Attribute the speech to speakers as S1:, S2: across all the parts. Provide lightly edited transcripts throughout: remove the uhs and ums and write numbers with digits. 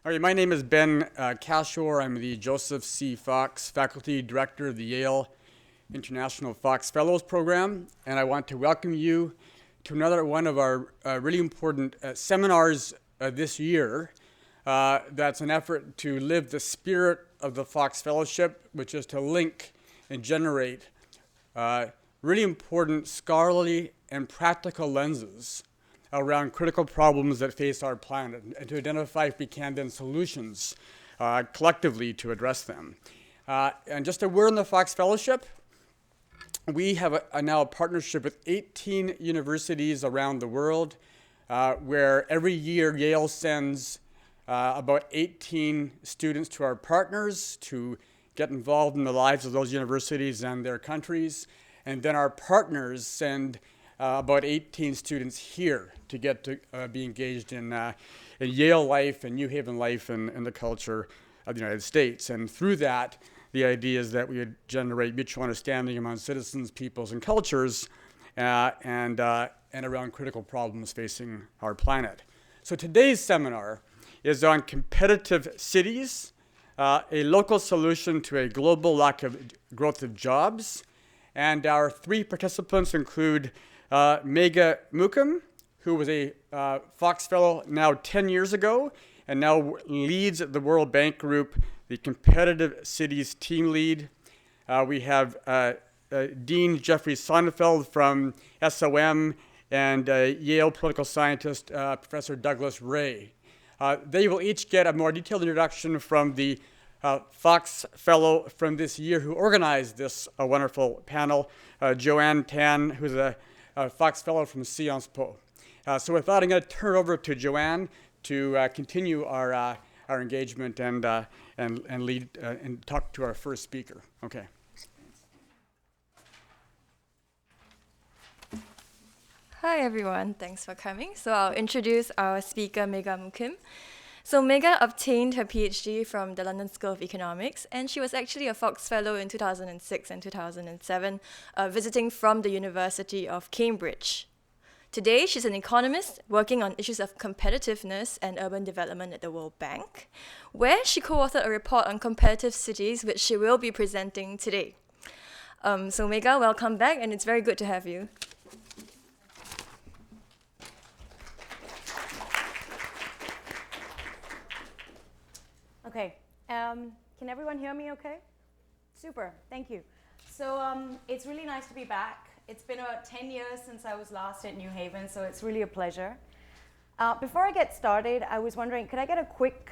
S1: All right, my name is Ben Cashore. I'm the Joseph C. Fox Faculty Director of the Yale International Fox Fellows Program, and I want to welcome you to another one of our really important seminars this year. That's an effort to live the spirit of the Fox Fellowship, which is to link and generate really important scholarly and practical lenses around critical problems that face our planet, and to identify, if we can, then solutions collectively to address them. And just a word on the Fox Fellowship, we have now a partnership with 18 universities around the world, where every year Yale sends about 18 students to our partners to get involved in the lives of those universities and their countries. And then our partners send about 18 students here to get to be engaged in Yale life and New Haven life and the culture of the United States. And through that, the idea is that we would generate mutual understanding among citizens, peoples, and cultures, and around critical problems facing our planet. So today's seminar is on competitive cities, a local solution to a global lack of growth of jobs. And our three participants include Megha Mukim, who was a Fox Fellow now 10 years ago, and now leads the World Bank Group, the Competitive Cities Team Lead. We have Dean Jeffrey Sonnenfeld from SOM, and Yale political scientist, Professor Douglas Ray. They will each get a more detailed introduction from the Fox Fellow from this year who organized this wonderful panel, Joanne Tan, who's a Fox Fellow from Sciences Po. So with that, I'm going to turn it over to Joanne to continue our engagement and lead and talk to our first speaker. Okay.
S2: Hi everyone, thanks for coming. So I'll introduce our speaker, Megha Mukim. So Megha obtained her PhD from the London School of Economics, and she was actually a Fox Fellow in 2006 and 2007, visiting from the University of Cambridge. Today, she's an economist working on issues of competitiveness and urban development at the World Bank, where she co-authored a report on competitive cities, which she will be presenting today. So Megha, welcome back, and it's very good to have you.
S3: Okay, can everyone hear me okay? Super, thank you. So it's really nice to be back. It's been about 10 years since I was last at New Haven, so it's really a pleasure. Before I get started, I was wondering, could I get a quick,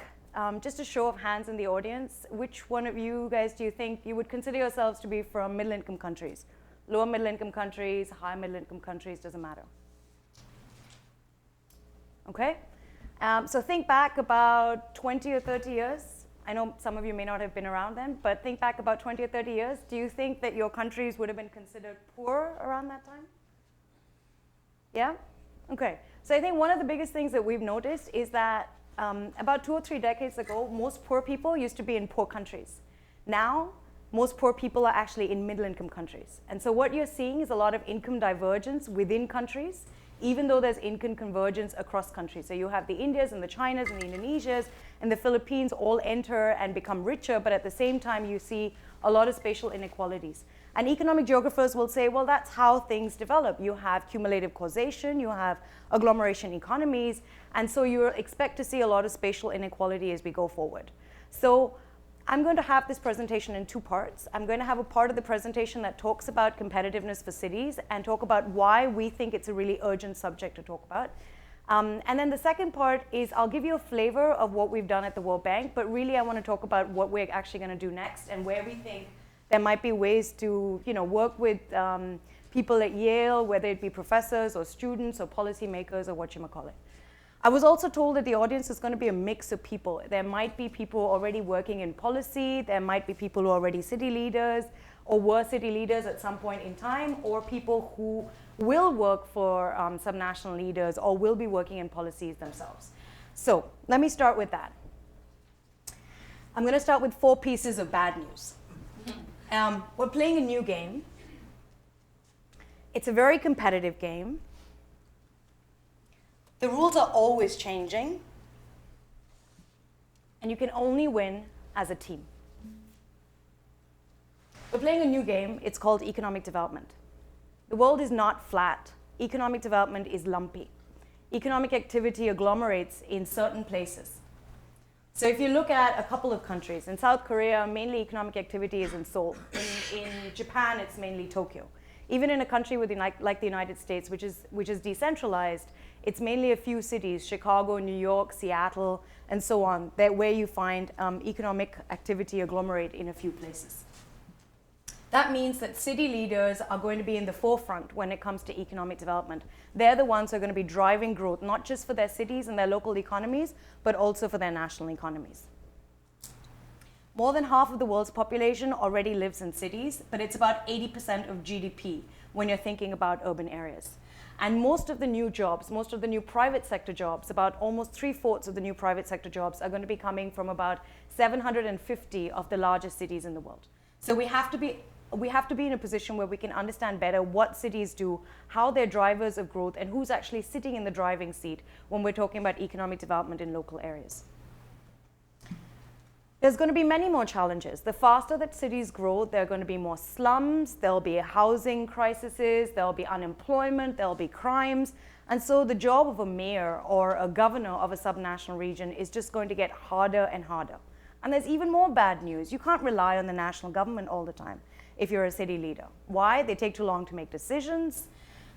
S3: just a show of hands in the audience, which one of you guys do you think you would consider yourselves to be from middle-income countries? Lower middle-income countries, high middle-income countries, doesn't matter. Okay? So think back about 20 or 30 years. I know some of you may not have been around then, but think back about 20 or 30 years. Do you think that your countries would have been considered poor around that time? Yeah? Okay. So I think one of the biggest things that we've noticed is that about 2 or 3 decades ago, most poor people used to be in poor countries. Now, most poor people are actually in middle-income countries. And so what you're seeing is a lot of income divergence within countries, even though there's income convergence across countries. So you have the Indias and the Chinas and the Indonesias and the Philippines all enter and become richer, but at the same time you see a lot of spatial inequalities. And economic geographers will say, well, that's how things develop. You have cumulative causation, you have agglomeration economies, and so you expect to see a lot of spatial inequality as we go forward. So I'm going to have this presentation in 2 parts. I'm going to have a part of the presentation that talks about competitiveness for cities and talk about why we think it's a really urgent subject to talk about. And then the second part is I'll give you a flavor of what we've done at the World Bank, but really I want to talk about what we're actually going to do next and where we think there might be ways to work with people at Yale, whether it be professors or students or policymakers or whatchamacallit. I was also told that the audience is going to be a mix of people. There might be people already working in policy, there might be people who are already city leaders or were city leaders at some point in time, or people who will work for some national leaders or will be working in policies themselves. So let me start with that. I'm going to start with 4 pieces of bad news. We're playing a new game. It's a very competitive game. The rules are always changing. and you can only win as a team. We're playing a new game. It's called economic development. The world is not flat. Economic development is lumpy. Economic activity agglomerates in certain places. So if you look at a couple of countries, in South Korea, mainly economic activity is in Seoul. In Japan, it's mainly Tokyo. Even in a country like the United States, which is decentralized, it's mainly a few cities, Chicago, New York, Seattle, and so on, where you find economic activity agglomerate in a few places. That means that city leaders are going to be in the forefront when it comes to economic development. They're the ones who are going to be driving growth, not just for their cities and their local economies, but also for their national economies. More than half of the world's population already lives in cities, but it's about 80% of GDP when you're thinking about urban areas. And most of the new jobs, most of the new private sector jobs, about almost 3/4 of the new private sector jobs are going to be coming from about 750 of the largest cities in the world. So we have to be in a position where we can understand better what cities do, how they're drivers of growth, and who's actually sitting in the driving seat when we're talking about economic development in local areas. There's going to be many more challenges. The faster that cities grow, there are going to be more slums, there'll be housing crises, there'll be unemployment, there'll be crimes. And so the job of a mayor or a governor of a subnational region is just going to get harder and harder. And there's even more bad news. You can't rely on the national government all the time if you're a city leader. Why? They take too long to make decisions,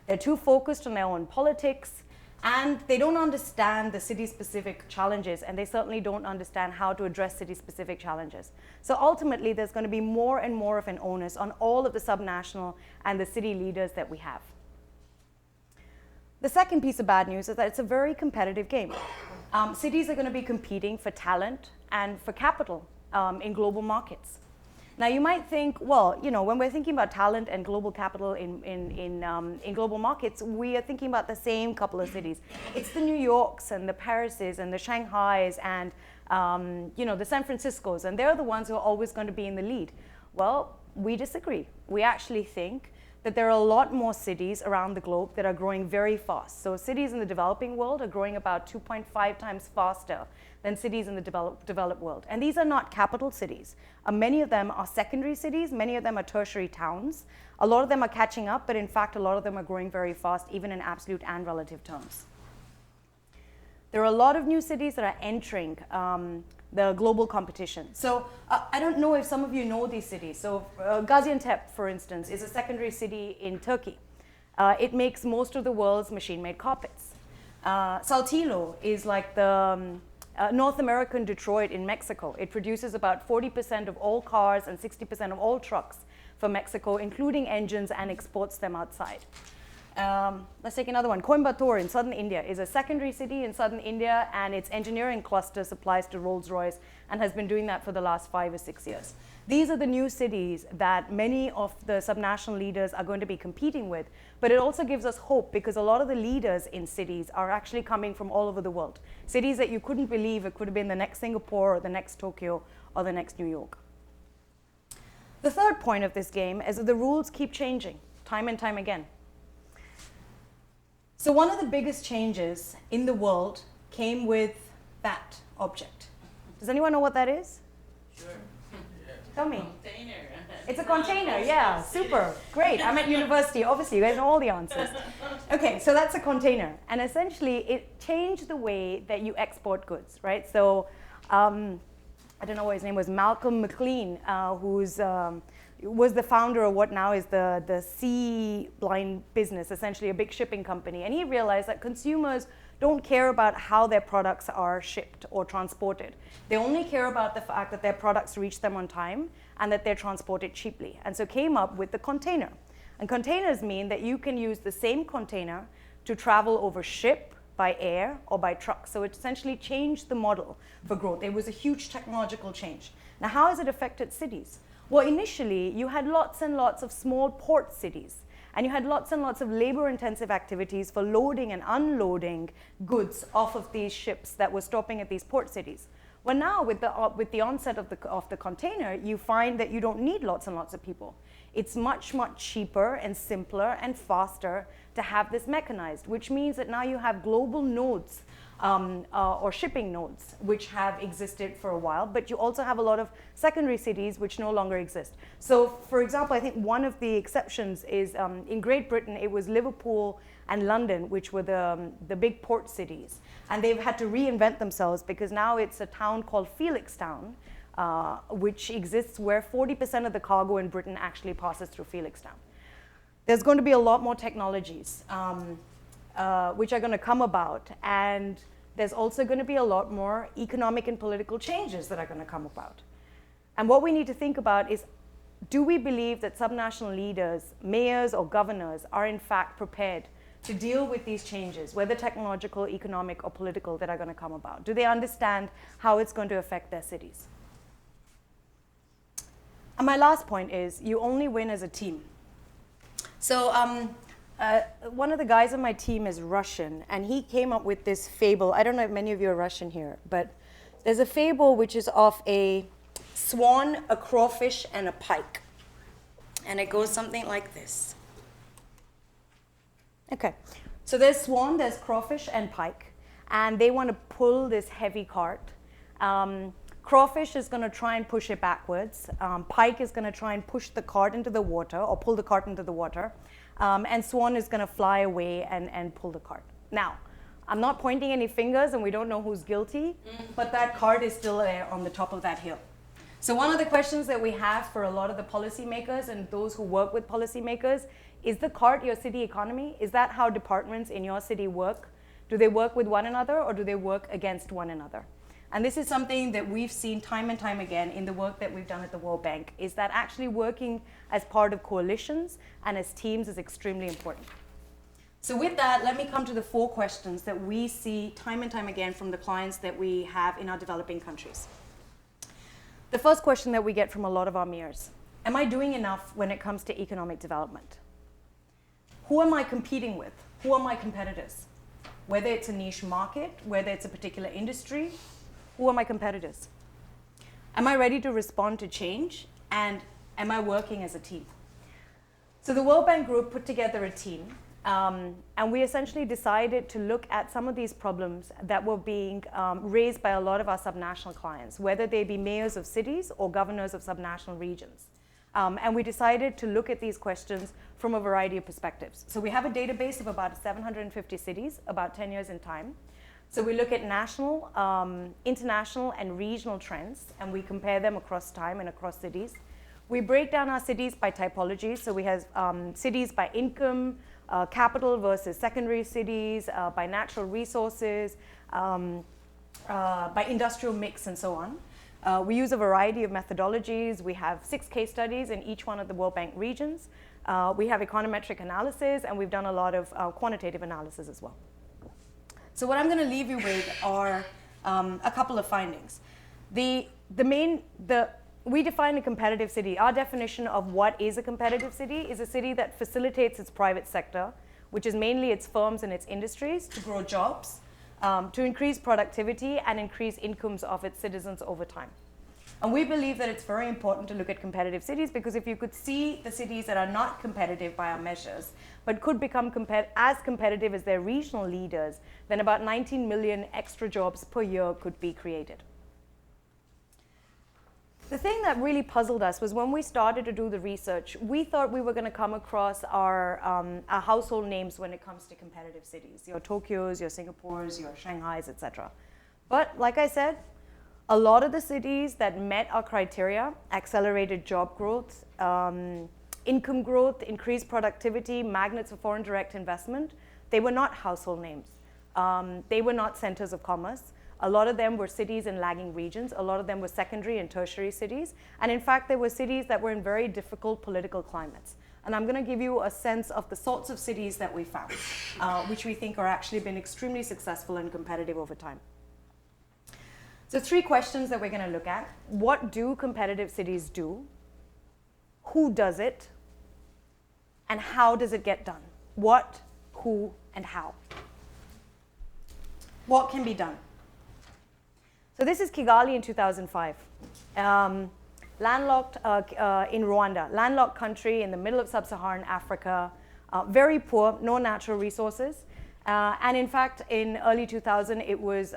S3: they're too focused on their own politics, and they don't understand the city-specific challenges, and they certainly don't understand how to address city-specific challenges. So ultimately, there's going to be more and more of an onus on all of the subnational and the city leaders that we have. The second piece of bad news is that it's a very competitive game. Cities are going to be competing for talent and for capital in global markets. Now, you might think, well, you know, when we're thinking about talent and global capital in global markets, we are thinking about the same couple of cities. It's the New Yorks and the Parises and the Shanghais and, the San Franciscos, and they're the ones who are always going to be in the lead. Well, we disagree. We actually think that there are a lot more cities around the globe that are growing very fast. So cities in the developing world are growing about 2.5 times faster than cities in the developed world. And these are not capital cities. Many of them are secondary cities. Many of them are tertiary towns. A lot of them are catching up, but in fact, a lot of them are growing very fast, even in absolute and relative terms. There are a lot of new cities that are entering the global competition. So I don't know if some of you know these cities. So Gaziantep, for instance, is a secondary city in Turkey. It makes most of the world's machine-made carpets. Saltillo is like the North American Detroit in Mexico. It produces about 40% of all cars and 60% of all trucks for Mexico, including engines, and exports them outside. Let's take another one. Coimbatore in southern India is a secondary city in southern India, and its engineering cluster supplies to Rolls-Royce and has been doing that for the last 5 or 6 years. These are the new cities that many of the subnational leaders are going to be competing with, but it also gives us hope because a lot of the leaders in cities are actually coming from all over the world. Cities that you couldn't believe it could have been the next Singapore or the next Tokyo or the next New York. The third point of this game is that the rules keep changing time and time again. So one of the biggest changes in the world came with that object. Does anyone know what that is?
S4: Sure.
S3: Tell me.
S4: Container.
S3: It's a container, yeah, super, great. I'm at university, obviously, you guys know all the answers. Okay, so that's a container. And essentially, it changed the way that you export goods, right? So, I don't know what his name was, Malcolm McLean, who's was the founder of what now is the Sea Line business, essentially a big shipping company. And he realized that consumers don't care about how their products are shipped or transported. They only care about the fact that their products reach them on time and that they're transported cheaply. And so came up with the container. And containers mean that you can use the same container to travel over ship, by air, or by truck. So it essentially changed the model for growth. It was a huge technological change. Now, how has it affected cities? Well, initially, you had lots and lots of small port cities, and you had lots and lots of labor-intensive activities for loading and unloading goods off of these ships that were stopping at these port cities. Well, now, with the onset of the container, you find that you don't need lots and lots of people. It's much, much cheaper and simpler and faster to have this mechanized, which means that now you have global nodes or shipping nodes, which have existed for a while, but you also have a lot of secondary cities which no longer exist. So, for example, I think one of the exceptions is in Great Britain, it was Liverpool and London, which were the big port cities. And they've had to reinvent themselves because now it's a town called Felixstown, which exists where 40% of the cargo in Britain actually passes through Felixstown. There's going to be a lot more technologies which are going to come about, and there's also going to be a lot more economic and political changes that are going to come about. And what we need to think about is, do we believe that subnational leaders, mayors or governors, are in fact prepared to deal with these changes, whether technological, economic, or political, that are going to come about? Do they understand how it's going to affect their cities? And my last point is, you only win as a team. So one of the guys on my team is Russian, and he came up with this fable. I don't know if many of you are Russian here, but there's a fable which is of a swan, a crawfish, and a pike. And it goes something like this. Okay, so there's swan, there's crawfish, and pike, and they want to pull this heavy cart. Crawfish is going to try and push it backwards. Pike is going to try and push the cart into the water, or pull the cart into the water. And swan is going to fly away and pull the cart. Now, I'm not pointing any fingers, and we don't know who's guilty, but that cart is still there on the top of that hill. So one of the questions that we have for a lot of the policymakers and those who work with policymakers is the cart your city economy? Is that how departments in your city work? Do they work with one another, or do they work against one another? And this is something that we've seen time and time again in the work that we've done at the World Bank, is that actually working as part of coalitions and as teams is extremely important. So with that, let me come to the 4 questions that we see time and time again from the clients that we have in our developing countries. The first question that we get from a lot of our mayors: am I doing enough when it comes to economic development? Who am I competing with? Who are my competitors? Whether it's a niche market, whether it's a particular industry, who are my competitors? Am I ready to respond to change? And am I working as a team? So the World Bank Group put together a team, and we essentially decided to look at some of these problems that were being raised by a lot of our subnational clients, whether they be mayors of cities or governors of subnational regions. And we decided to look at these questions from a variety of perspectives. So we have a database of about 750 cities, about 10 years in time. So we look at national, international, and regional trends, and we compare them across time and across cities. We break down our cities by typology. So we have cities by income, capital versus secondary cities, by natural resources, by industrial mix, and so on. We use a variety of methodologies. We have 6 case studies in each one of the World Bank regions. We have econometric analysis, and we've done a lot of quantitative analysis as well. So what I'm going to leave you with are a couple of findings. We define a competitive city. Our definition of what is a competitive city is a city that facilitates its private sector, which is mainly its firms and its industries, to grow jobs, to increase productivity and increase incomes of its citizens over time. And we believe that it's very important to look at competitive cities, because if you could see the cities that are not competitive by our measures, but could become as competitive as their regional leaders, then about 19 million extra jobs per year could be created. The thing that really puzzled us was when we started to do the research, we thought we were going to come across our household names when it comes to competitive cities, your Tokyos, your Singapores, your Shanghais, etc. But like I said, a lot of the cities that met our criteria, accelerated job growth, income growth, increased productivity, magnets of foreign direct investment, they were not household names. They were not centers of commerce. A lot of them were cities in lagging regions. A lot of them were secondary and tertiary cities. And in fact, they were cities that were in very difficult political climates. And I'm going to give you a sense of the sorts of cities that we found, which we think are actually been extremely successful and competitive over time. So 3 questions that we're going to look at. What do competitive cities do? Who does it? And how does it get done? What, who, and how? What can be done? So this is Kigali in 2005. Landlocked in Rwanda, landlocked country in the middle of sub-Saharan Africa, very poor, no natural resources. And in fact, in early 2000, it was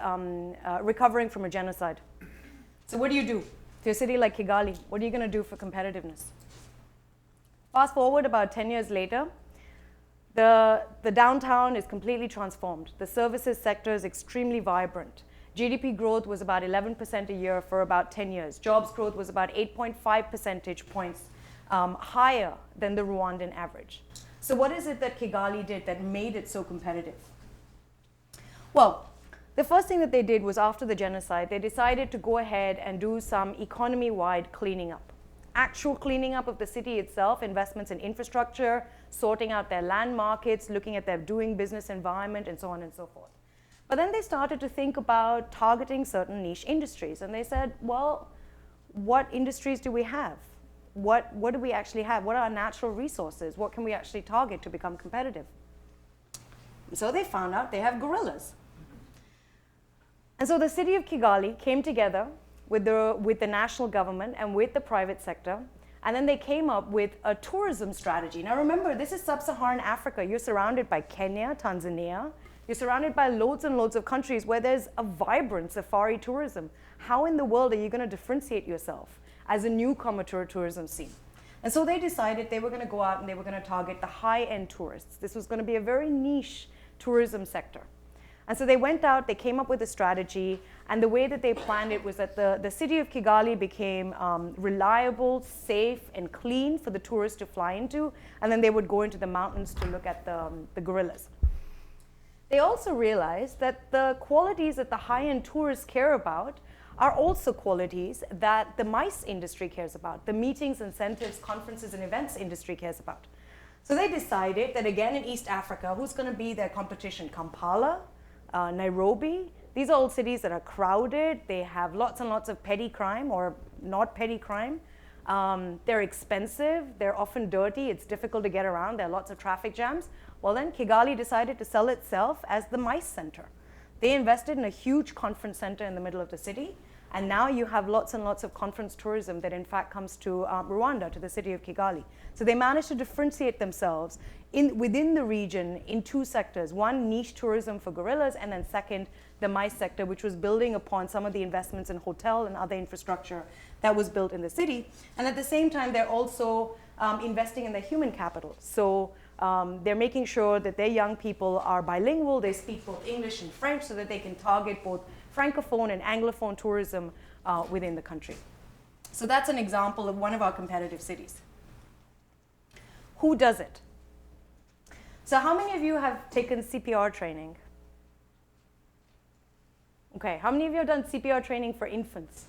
S3: recovering from a genocide. So what do you do? To a city like Kigali, what are you going to do for competitiveness? Fast forward about 10 years later, the downtown is completely transformed. The services sector is extremely vibrant. GDP growth was about 11% a year for about 10 years. Jobs growth was about 8.5 percentage points higher than the Rwandan average. So what is it that Kigali did that made it so competitive? Well, the first thing that they did was after the genocide, they decided to go ahead and do some economy-wide cleaning up. Actual cleaning up of the city itself, investments in infrastructure, sorting out their land markets, looking at their doing business environment, and so on and so forth. But then they started to think about targeting certain niche industries. And they said, well, what industries do we have? What do we actually have? What are our natural resources? What can we actually target to become competitive? So they found out they have gorillas. And so the city of Kigali came together with the national government and with the private sector, and then they came up with a tourism strategy. Now remember, this is sub-Saharan Africa. You're surrounded by Kenya, Tanzania. You're surrounded by loads and loads of countries where there's a vibrant safari tourism. How in the world are you going to differentiate yourself as a newcomer to a tourism scene? And so they decided they were going to go out and they were going to target the high-end tourists. This was going to be a very niche tourism sector. And so they went out, they came up with a strategy, and the way that they planned it was that the city of Kigali became reliable, safe, and clean for the tourists to fly into, and then they would go into the mountains to look at the gorillas. They also realized that the qualities that the high-end tourists care about are also qualities that the MICE industry cares about, the meetings, incentives, conferences, and events industry cares about. So they decided that again in East Africa, who's going to be their competition? Kampala, Nairobi. These are all cities that are crowded. They have lots and lots of petty crime or not petty crime. They're expensive. They're often dirty. It's difficult to get around. There are lots of traffic jams. Well, then Kigali decided to sell itself as the MICE center. They invested in a huge conference center in the middle of the city. And now you have lots and lots of conference tourism that in fact comes to Rwanda, to the city of Kigali. So they managed to differentiate themselves within the region in two sectors. One, niche tourism for gorillas, and then second, the MICE sector, which was building upon some of the investments in hotel and other infrastructure that was built in the city. And at the same time, they're also investing in their human capital. So they're making sure that their young people are bilingual, they speak both English and French so that they can target both Francophone and Anglophone tourism within the country. So that's an example of one of our competitive cities. Who does it? So how many of you have taken CPR training? Okay, how many of you have done CPR training for infants?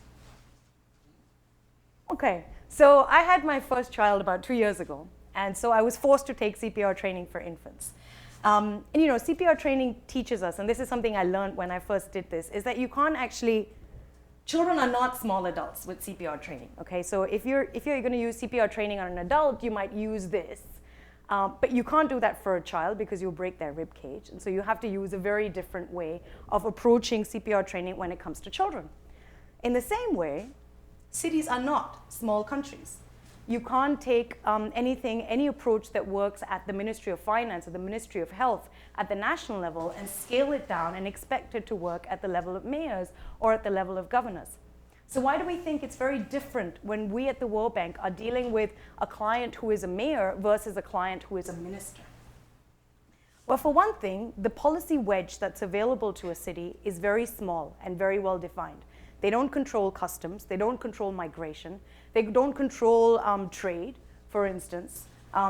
S3: Okay, so I had my first child about 2 years ago, and so I was forced to take CPR training for infants. And you know, CPR training teaches us, and this is something I learned when I first did this, is that you can't actually, children are not small adults with CPR training, okay? So if you're going to use CPR training on an adult, you might use this. But you can't do that for a child because you'll break their rib cage. And so you have to use a very different way of approaching CPR training when it comes to children. In the same way, cities are not small countries. You can't take any approach that works at the Ministry of Finance or the Ministry of Health at the national level and scale it down and expect it to work at the level of mayors or at the level of governors. So why do we think it's very different when we at the World Bank are dealing with a client who is a mayor versus a client who is a minister? Well, for one thing, the policy wedge that's available to a city is very small and very well defined. They don't control customs, they don't control migration, they don't control trade, for instance.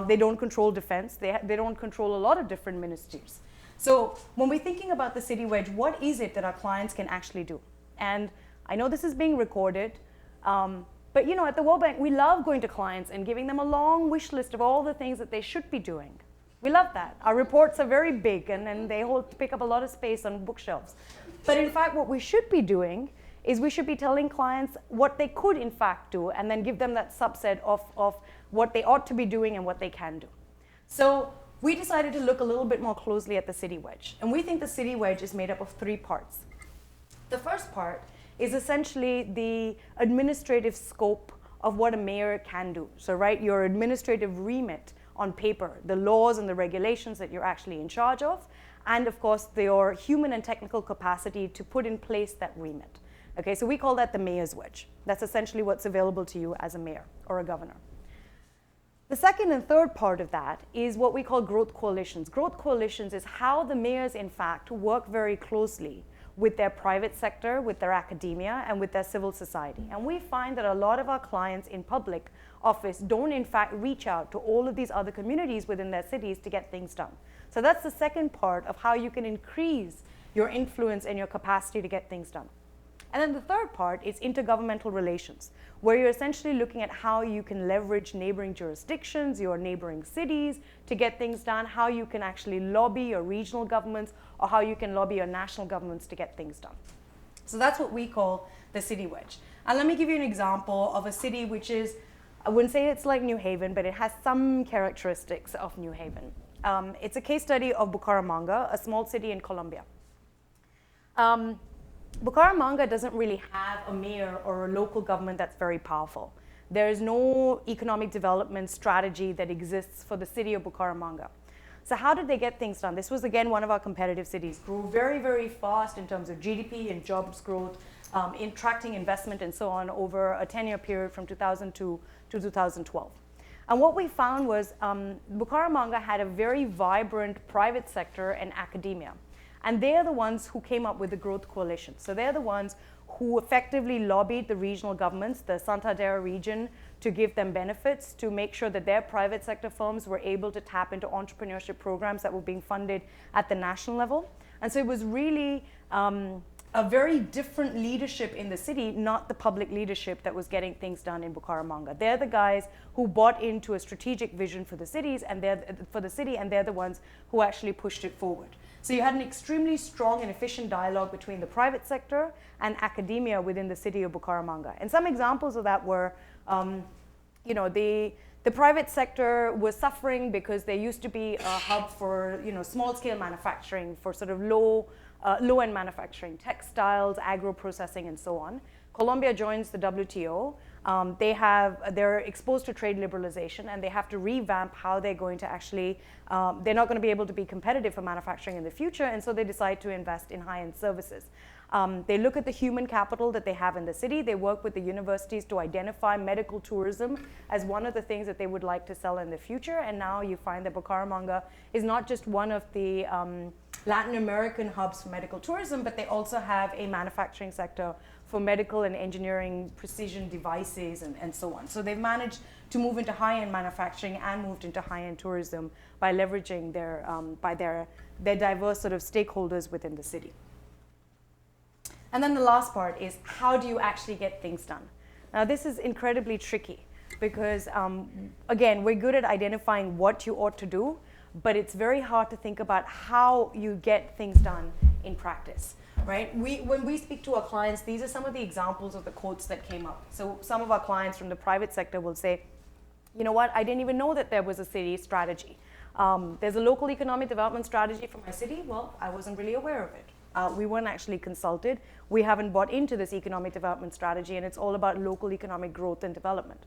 S3: They don't control defense, they don't control a lot of different ministries. So when we're thinking about the city wedge, what is it that our clients can actually do? And I know this is being recorded, but you know, at the World Bank, we love going to clients and giving them a long wish list of all the things that they should be doing. We love that. Our reports are very big and they pick up a lot of space on bookshelves. But in fact, what we should be doing is we should be telling clients what they could in fact do and then give them that subset of what they ought to be doing and what they can do. So we decided to look a little bit more closely at the city wedge. And we think the city wedge is made up of 3 parts. The first part is essentially the administrative scope of what a mayor can do. So, right, your administrative remit on paper, the laws and the regulations that you're actually in charge of, and of course your human and technical capacity to put in place that remit. Okay, so we call that the mayor's wedge. That's essentially what's available to you as a mayor or a governor. The second and third part of that is what we call growth coalitions. Growth coalitions is how the mayors, in fact, work very closely with their private sector, with their academia, and with their civil society. And we find that a lot of our clients in public office don't, in fact, reach out to all of these other communities within their cities to get things done. So that's the second part of how you can increase your influence and your capacity to get things done. And then the third part is intergovernmental relations, where you're essentially looking at how you can leverage neighboring jurisdictions, your neighboring cities to get things done, how you can actually lobby your regional governments, or how you can lobby your national governments to get things done. So that's what we call the city wedge. And let me give you an example of a city which is, I wouldn't say it's like New Haven, but it has some characteristics of New Haven. It's a case study of Bucaramanga, a small city in Colombia. Bucaramanga doesn't really have a mayor or a local government that's very powerful. There is no economic development strategy that exists for the city of Bucaramanga. So how did they get things done? This was, again, one of our competitive cities. Grew very, very fast in terms of GDP and jobs growth, attracting investment and so on over a 10-year period from 2002 to 2012. And what we found was Bucaramanga had a very vibrant private sector and academia. And they're the ones who came up with the growth coalition. So they're the ones who effectively lobbied the regional governments, the Santander region, to give them benefits, to make sure that their private sector firms were able to tap into entrepreneurship programs that were being funded at the national level. And so it was really a very different leadership in the city, not the public leadership that was getting things done in Bucaramanga. They're the guys who bought into a strategic vision for the cities and they're the ones who actually pushed it forward. So you had an extremely strong and efficient dialogue between the private sector and academia within the city of Bucaramanga. And some examples of that were, the private sector was suffering because there used to be a hub for, small-scale manufacturing, for sort of low-end manufacturing, textiles, agro-processing, and so on. Colombia joins the WTO. They're exposed to trade liberalization, and they have to revamp how they're going to actually, they're not going to be able to be competitive for manufacturing in the future, and so they decide to invest in high-end services. They look at the human capital that they have in the city. They work with the universities to identify medical tourism as one of the things that they would like to sell in the future, and now you find that Bucaramanga is not just one of the Latin American hubs for medical tourism, but they also have a manufacturing sector for medical and engineering precision devices and so on. So they've managed to move into high-end manufacturing and moved into high-end tourism by leveraging their diverse sort of stakeholders within the city. And then the last part is, how do you actually get things done? Now this is incredibly tricky because, again, we're good at identifying what you ought to do, but it's very hard to think about how you get things done in practice. Right? When we speak to our clients, these are some of the examples of the quotes that came up. So some of our clients from the private sector will say, you know what, I didn't even know that there was a city strategy. There's a local economic development strategy for my city. Well, I wasn't really aware of it. We weren't actually consulted. We haven't bought into this economic development strategy, and it's all about local economic growth and development.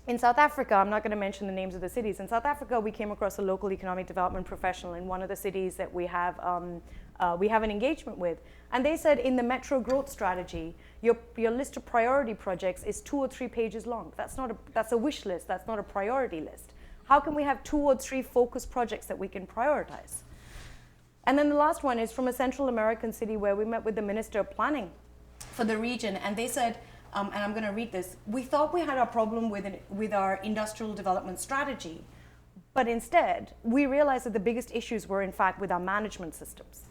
S3: In South Africa, I'm not going to mention the names of the cities. In South Africa, we came across a local economic development professional in one of the cities that we have an engagement with. And they said in the metro growth strategy, your list of priority projects is 2 or 3 pages long. That's a wish list. That's not a priority list. How can we have 2 or 3 focused projects that we can prioritize? And then the last one is from a Central American city where we met with the Minister of Planning for the region. And they said, and I'm going to read this, we thought we had a problem with our industrial development strategy, but instead we realized that the biggest issues were in fact with our management systems.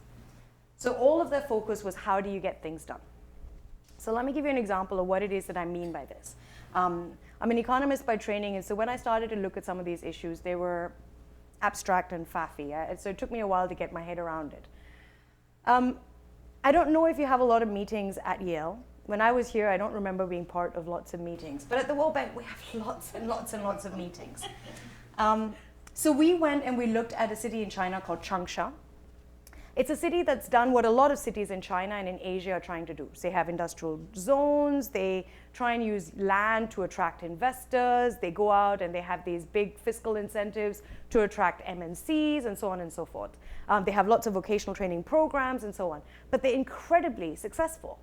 S3: So all of their focus was, how do you get things done? So let me give you an example of what it is that I mean by this. I'm an economist by training, and so when I started to look at some of these issues, they were abstract and faffy. So it took me a while to get my head around it. I don't know if you have a lot of meetings at Yale. When I was here, I don't remember being part of lots of meetings. But at the World Bank, we have lots and lots and lots of meetings. So we went and we looked at a city in China called Changsha. It's a city that's done what a lot of cities in China and in Asia are trying to do. So they have industrial zones, they try and use land to attract investors, they go out and they have these big fiscal incentives to attract MNCs and so on and so forth. They have lots of vocational training programs and so on, but they're incredibly successful.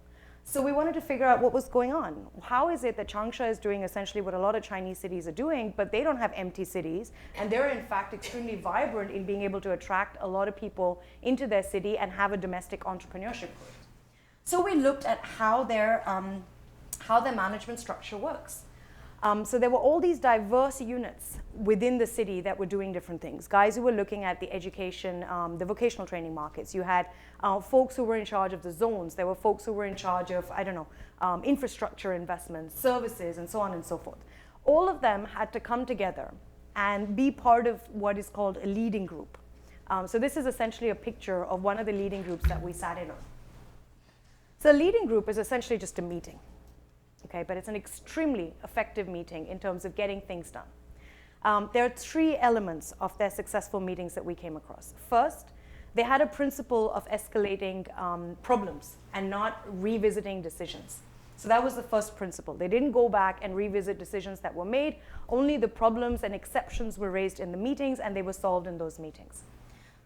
S3: So we wanted to figure out what was going on. How is it that Changsha is doing essentially what a lot of Chinese cities are doing, but they don't have empty cities, and they're in fact extremely vibrant in being able to attract a lot of people into their city and have a domestic entrepreneurship group. So we looked at how their management structure works. So there were all these diverse units within the city that were doing different things. Guys who were looking at the education, the vocational training markets. You had folks who were in charge of the zones. There were folks who were in charge of, infrastructure investments, services, and so on and so forth. All of them had to come together and be part of what is called a leading group. So this is essentially a picture of one of the leading groups that we sat in on. So a leading group is essentially just a meeting. Okay, but it's an extremely effective meeting in terms of getting things done. There are three elements of their successful meetings that we came across. First, they had a principle of escalating problems and not revisiting decisions. So that was the first principle. They didn't go back and revisit decisions that were made. Only the problems and exceptions were raised in the meetings, and they were solved in those meetings.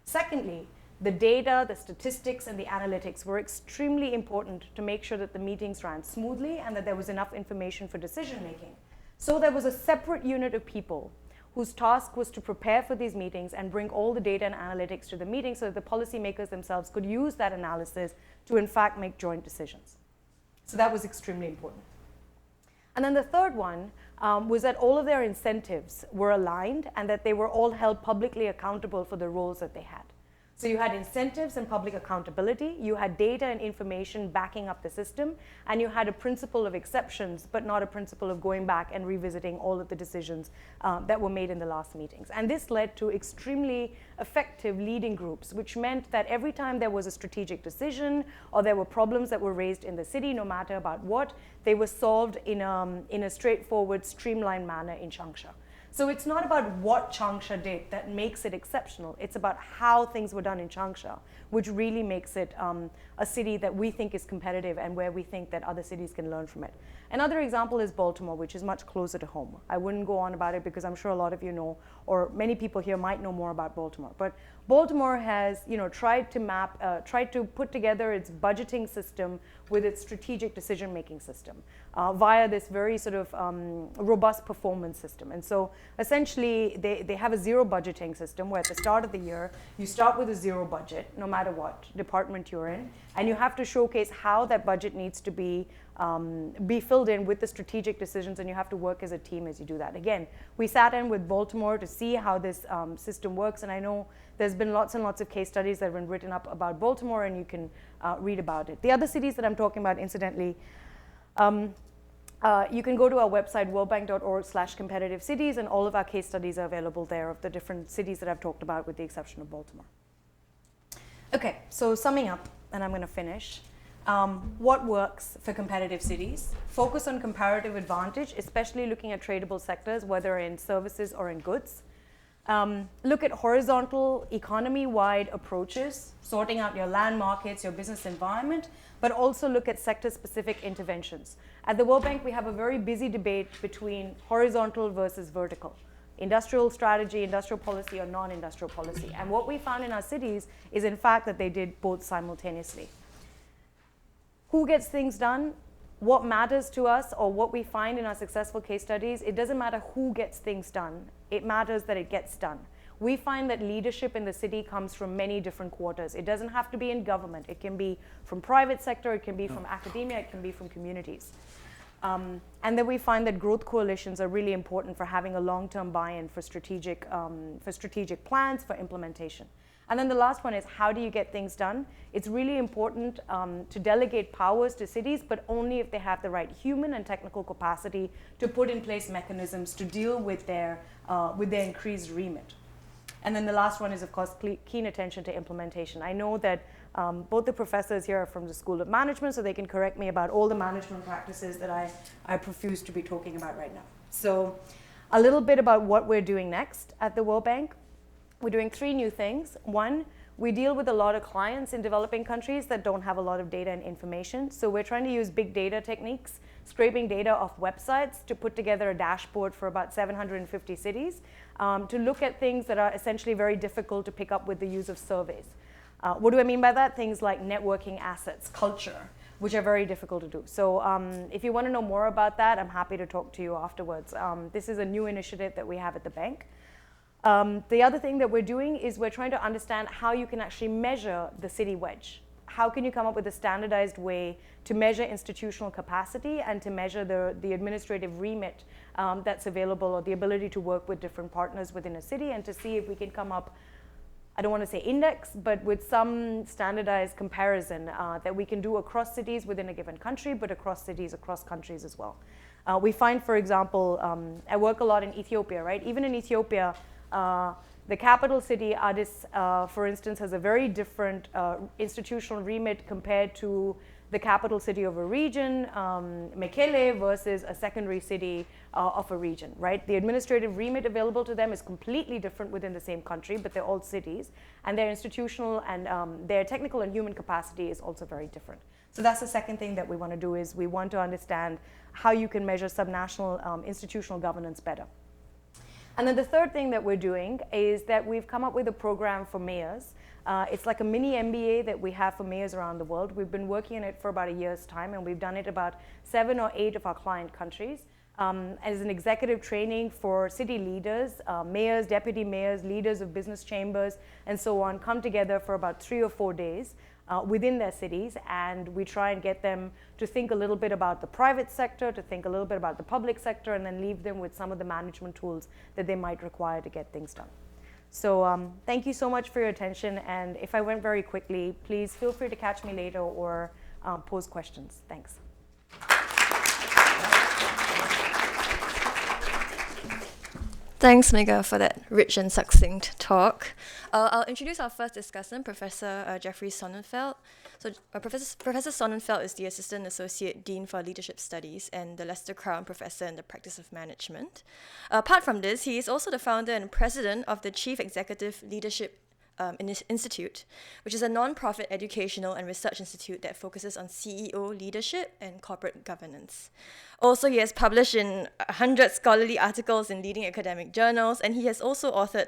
S3: Secondly, the data, the statistics, and the analytics were extremely important to make sure that the meetings ran smoothly and that there was enough information for decision making. So there was a separate unit of people whose task was to prepare for these meetings and bring all the data and analytics to the meeting so that the policymakers themselves could use that analysis to in fact make joint decisions. So that was extremely important. And then the third one was that all of their incentives were aligned and that they were all held publicly accountable for the roles that they had. So you had incentives and public accountability, you had data and information backing up the system, and you had a principle of exceptions, but not a principle of going back and revisiting all of the decisions that were made in the last meetings. And this led to extremely effective leading groups, which meant that every time there was a strategic decision or there were problems that were raised in the city, no matter about what, they were solved in a straightforward, streamlined manner in Changsha. So it's not about what Changsha did that makes it exceptional. It's about how things were done in Changsha, which really makes it a city that we think is competitive and where we think that other cities can learn from it. Another example is Baltimore, which is much closer to home. I wouldn't go on about it because I'm sure a lot of you know, or many people here might know more about Baltimore. But Baltimore has, tried to put together its budgeting system with its strategic decision-making system via this very sort of robust performance system. And so essentially, they have a zero budgeting system where at the start of the year, you start with a zero budget, no matter what department you're in, and you have to showcase how that budget needs to be filled in with the strategic decisions, and you have to work as a team as you do that. Again, we sat in with Baltimore to see how this system works, and I know there's been lots and lots of case studies that have been written up about Baltimore, and you can read about it. The other cities that I'm talking about, incidentally, you can go to our website, worldbank.org/competitive cities, and all of our case studies are available there of the different cities that I've talked about with the exception of Baltimore. Okay, so summing up, and I'm going to finish. What works for competitive cities? Focus on comparative advantage, especially looking at tradable sectors, whether in services or in goods. Look at horizontal, economy-wide approaches, sorting out your land markets, your business environment, but also look at sector-specific interventions. At the World Bank, we have a very busy debate between horizontal versus vertical. Industrial strategy, industrial policy, or non-industrial policy. And what we found in our cities is, in fact, that they did both simultaneously. Who gets things done? What matters to us, or what we find in our successful case studies, it doesn't matter who gets things done. It matters that it gets done. We find that leadership in the city comes from many different quarters. It doesn't have to be in government. It can be from private sector, it can be from academia, it can be from communities. And then we find that growth coalitions are really important for having a long-term buy-in for strategic plans, for implementation. And then the last one is, how do you get things done? It's really important to delegate powers to cities, but only if they have the right human and technical capacity to put in place mechanisms to deal with their increased remit. And then the last one is, of course, keen attention to implementation. I know that both the professors here are from the School of Management, so they can correct me about all the management practices that I profuse to be talking about right now. So a little bit about what we're doing next at the World Bank. We're doing 3 new things. One, we deal with a lot of clients in developing countries that don't have a lot of data and information. So we're trying to use big data techniques, scraping data off websites to put together a dashboard for about 750 cities to look at things that are essentially very difficult to pick up with the use of surveys. What do I mean by that? Things like networking assets, culture, which are very difficult to do. So if you want to know more about that, I'm happy to talk to you afterwards. This is a new initiative that we have at the bank. The other thing that we're doing is we're trying to understand how you can actually measure the city wedge. How can you come up with a standardized way to measure institutional capacity and to measure the administrative remit that's available, or the ability to work with different partners within a city, and to see if we can come up, I don't want to say index, but with some standardized comparison that we can do across cities within a given country, but across cities, across countries as well. We find, for example, I work a lot in Ethiopia, right? Even in Ethiopia, the capital city, Addis, for instance, has a very different institutional remit compared to the capital city of a region, Mekele, versus a secondary city of a region, right? The administrative remit available to them is completely different within the same country, but they're all cities, and their institutional and their technical and human capacity is also very different. So that's the second thing that we want to do, is we want to understand how you can measure subnational institutional governance better. And then the third thing that we're doing is that we've come up with a program for mayors. It's like a mini MBA that we have for mayors around the world. We've been working on it for about a year's time, and we've done it about 7 or 8 of our client countries as an executive training for city leaders, mayors, deputy mayors, leaders of business chambers, and so on, come together for about 3 or 4 days within their cities, and we try and get them to think a little bit about the private sector, to think a little bit about the public sector, and then leave them with some of the management tools that they might require to get things done. So thank you so much for your attention, and if I went very quickly, please feel free to catch me later or pose questions. Thanks.
S2: Thanks, Megha, for that rich and succinct talk. I'll introduce our first discussant, Professor Jeffrey Sonnenfeld. So Professor Sonnenfeld is the Assistant Associate Dean for Leadership Studies and the Lester Crown Professor in the Practice of Management. Apart from this, he is also the founder and president of the Chief Executive Leadership Institute, which is a non-profit educational and research institute that focuses on CEO leadership and corporate governance. Also, he has published in 100 scholarly articles in leading academic journals, and he has also authored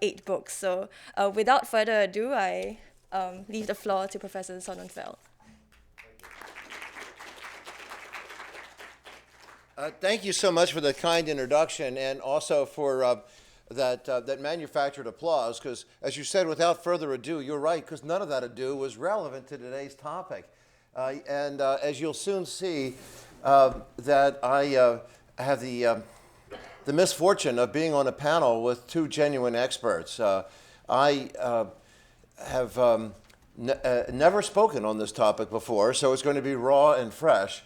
S2: 8 books. So without further ado, I leave the floor to Professor Sonnenfeld.
S4: Thank you so much for the kind introduction, and also for that manufactured applause, because as you said, without further ado, you're right, because none of that ado was relevant to today's topic. And as you'll soon see, that I have the misfortune of being on a panel with 2 genuine experts. I have never spoken on this topic before, so it's going to be raw and fresh.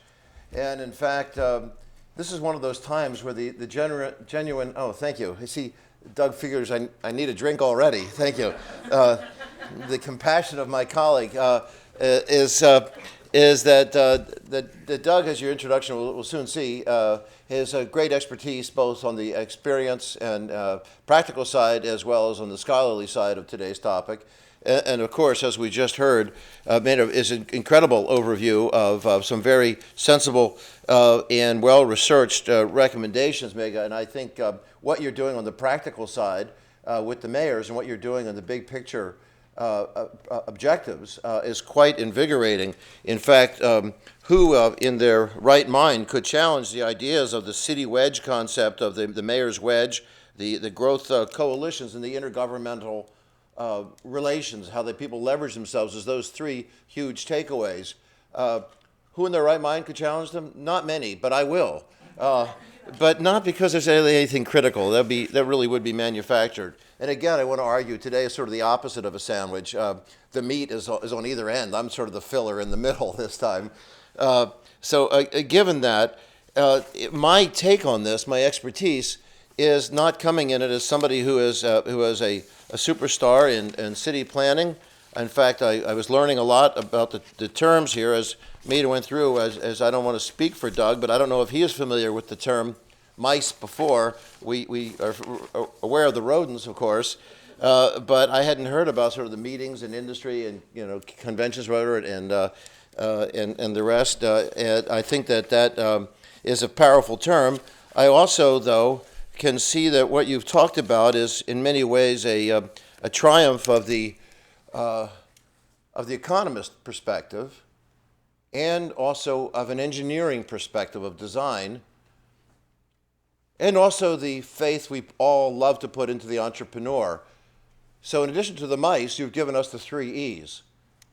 S4: And in fact, this is one of those times where the genuine, oh, thank you. I see Doug figures I need a drink already. Thank you. The compassion of my colleague is that Doug, as your introduction will soon see, has a great expertise both on the experience and practical side as well as on the scholarly side of today's topic. And of course, as we just heard, is an incredible overview of some very sensible and well-researched recommendations, Megha. And I think what you're doing on the practical side with the mayors and what you're doing on the big picture objectives is quite invigorating. In fact, who in their right mind could challenge the ideas of the city wedge concept, of the mayor's wedge, the growth coalitions, and the intergovernmental relations, how the people leverage themselves as those 3 huge takeaways. Who in their right mind could challenge them? Not many, but I will. But not because there's anything critical. That really would be manufactured. And again, I want to argue today is sort of the opposite of a sandwich. The meat is on either end. I'm sort of the filler in the middle this time. So given that, my take on this, my expertise, is not coming in it as somebody who is a superstar in city planning. In fact, I was learning a lot about the terms here as Megha went through, as I don't want to speak for Doug, but I don't know if he is familiar with the term mice before. We are aware of the rodents, of course, But I hadn't heard about sort of the meetings in industry and conventions, whatever, and the rest. And I think that is a powerful term. I also, though, can see that what you've talked about is in many ways a triumph of the economist perspective, and also of an engineering perspective of design, and also the faith we all love to put into the entrepreneur. So in addition to the mice, you've given us the 3 E's.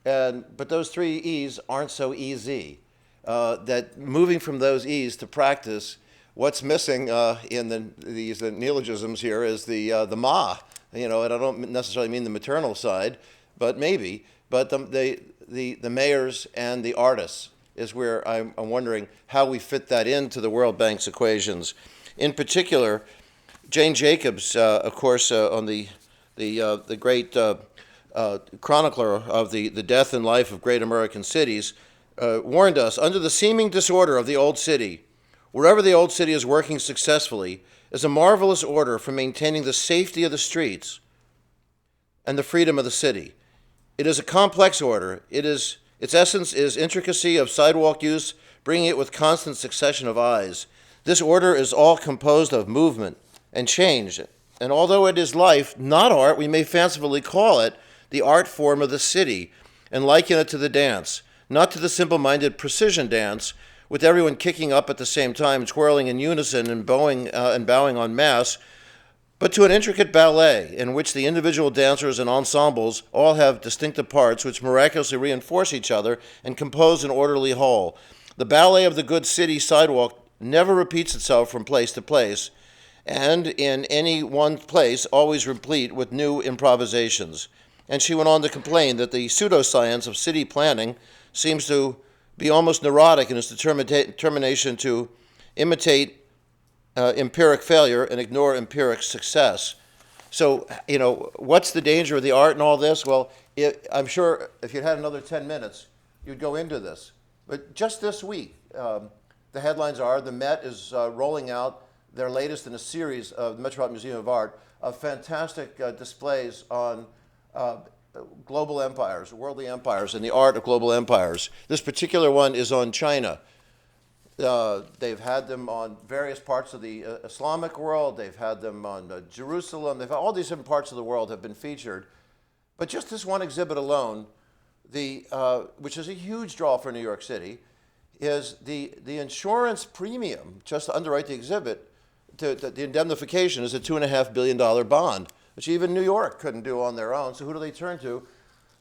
S4: But those 3 E's aren't so easy. That moving from those E's to practice, what's missing in these neologisms here is the ma. And I don't necessarily mean the maternal side, but maybe. But the mayors and the artists is where I'm wondering how we fit that into the World Bank's equations. In particular, Jane Jacobs, of course, on the great chronicler of the death and life of great American cities, warned us, under the seeming disorder of the old city, wherever the old city is working successfully, is a marvelous order for maintaining the safety of the streets and the freedom of the city. It is a complex order. Its essence is intricacy of sidewalk use, bringing it with constant succession of eyes. This order is all composed of movement and change. And although it is life, not art, we may fancifully call it the art form of the city and liken it to the dance, not to the simple-minded precision dance, with everyone kicking up at the same time, twirling in unison and bowing en masse, but to an intricate ballet in which the individual dancers and ensembles all have distinctive parts which miraculously reinforce each other and compose an orderly whole. The ballet of the good city sidewalk never repeats itself from place to place, and in any one place always replete with new improvisations. And she went on to complain that the pseudoscience of city planning seems to be almost neurotic in its determination to imitate empiric failure and ignore empiric success. So, what's the danger of the art and all this? Well, I'm sure if you had another 10 minutes, you'd go into this. But just this week, the headlines are the Met is rolling out their latest in a series of the Metropolitan Museum of Art of fantastic displays on global empires, worldly empires, and the art of global empires. This particular one is on China. They've had them on various parts of the Islamic world. They've had them on Jerusalem. They've had all these different parts of the world have been featured. But just this one exhibit alone, which is a huge draw for New York City, is the insurance premium just to underwrite the exhibit. The indemnification is a $2.5 billion bond, which even New York couldn't do on their own. So who do they turn to?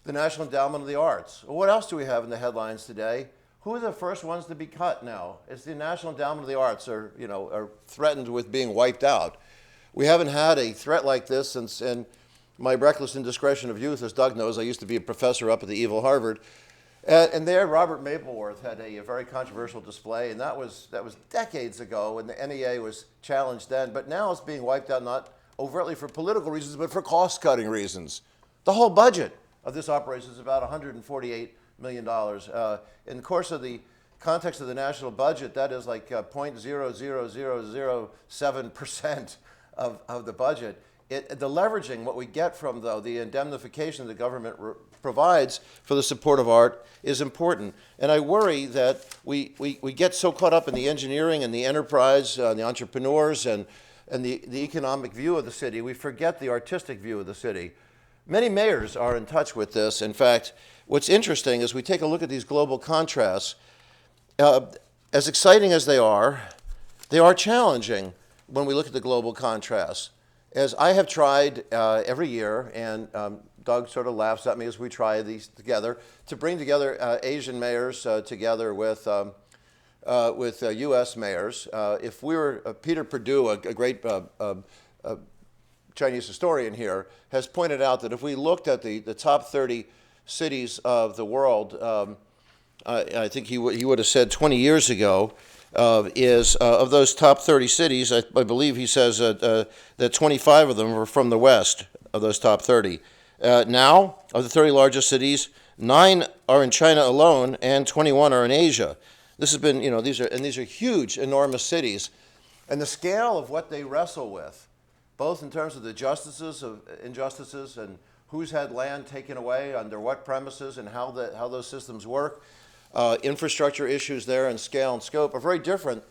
S4: The National Endowment of the Arts. Well, what else do we have in the headlines today? Who are the first ones to be cut now? It's the National Endowment of the Arts are threatened with being wiped out. We haven't had a threat like this since, and my reckless indiscretion of youth, as Doug knows, I used to be a professor up at the evil Harvard. And there, Robert Mapleworth had a very controversial display, and that was decades ago, and the NEA was challenged then. But now it's being wiped out not overtly for political reasons, but for cost-cutting reasons. The whole budget of this operation is about $148 million. In the course of the context of the national budget, that is like 0.00007% of the budget. The leveraging, what we get from the indemnification the government provides for the support of art is important. And I worry that we get so caught up in the engineering and the enterprise, the entrepreneurs and the economic view of the city, we forget the artistic view of the city. Many mayors are in touch with this. In fact, what's interesting is we take a look at these global contrasts. As exciting as they are challenging when we look at the global contrasts. As I have tried every year, and Doug sort of laughs at me as we try these together, to bring together Asian mayors together with U.S. mayors. If we were, Peter Perdue, a great Chinese historian here, has pointed out that if we looked at the top 30 cities of the world, I think he would have said 20 years ago, of those top 30 cities, I believe he says that 25 of them were from the West, of those top 30. Now, of the 30 largest cities, 9 are in China alone, and 21 are in Asia. This has been, these are huge, enormous cities. And the scale of what they wrestle with both in terms of the injustices and who's had land taken away, under what premises, and how those systems work. Infrastructure issues there and scale and scope are very different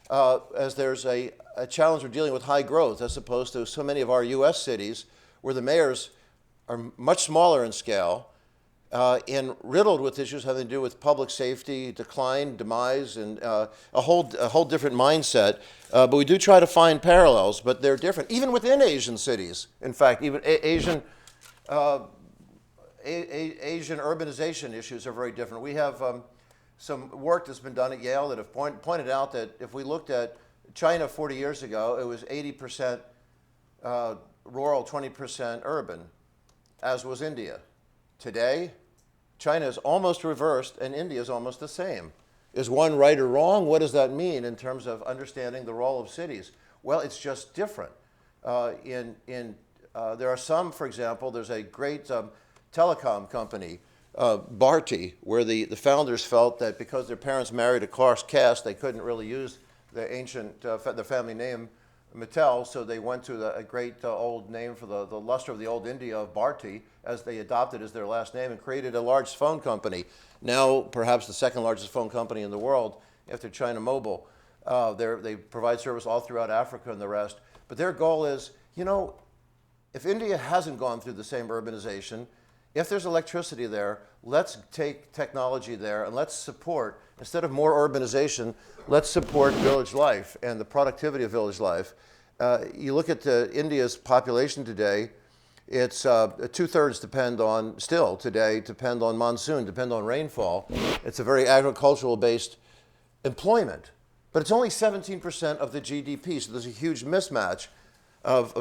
S4: as there's a challenge of dealing with high growth as opposed to so many of our U.S. cities where the mayors are much smaller in scale and riddled with issues having to do with public safety, decline, demise, and a whole different mindset. But we do try to find parallels, but they're different, even within Asian cities. In fact, even Asian urbanization issues are very different. We have some work that's been done at Yale that have pointed out that if we looked at China 40 years ago, it was 80% rural, 20% urban, as was India. Today, China is almost reversed and India is almost the same. Is one right or wrong? What does that mean in terms of understanding the role of cities? Well, it's just different. There are some, for example, there's a great telecom company, Bharti, where the founders felt that because their parents married a caste, they couldn't really use the ancient, the family name Mattel, so they went to a great old name for the luster of the old India of Bharti, as they adopted as their last name, and created a large phone company. Now, perhaps the second largest phone company in the world after China Mobile. They provide service all throughout Africa and the rest. But their goal is, if India hasn't gone through the same urbanization, if there's electricity there, let's take technology there and let's support, instead of more urbanization, let's support village life and the productivity of village life. You look at India's population today, it's 2/3 depend on monsoon, depend on rainfall. It's a very agricultural-based employment, but it's only 17% of the GDP, so there's a huge mismatch of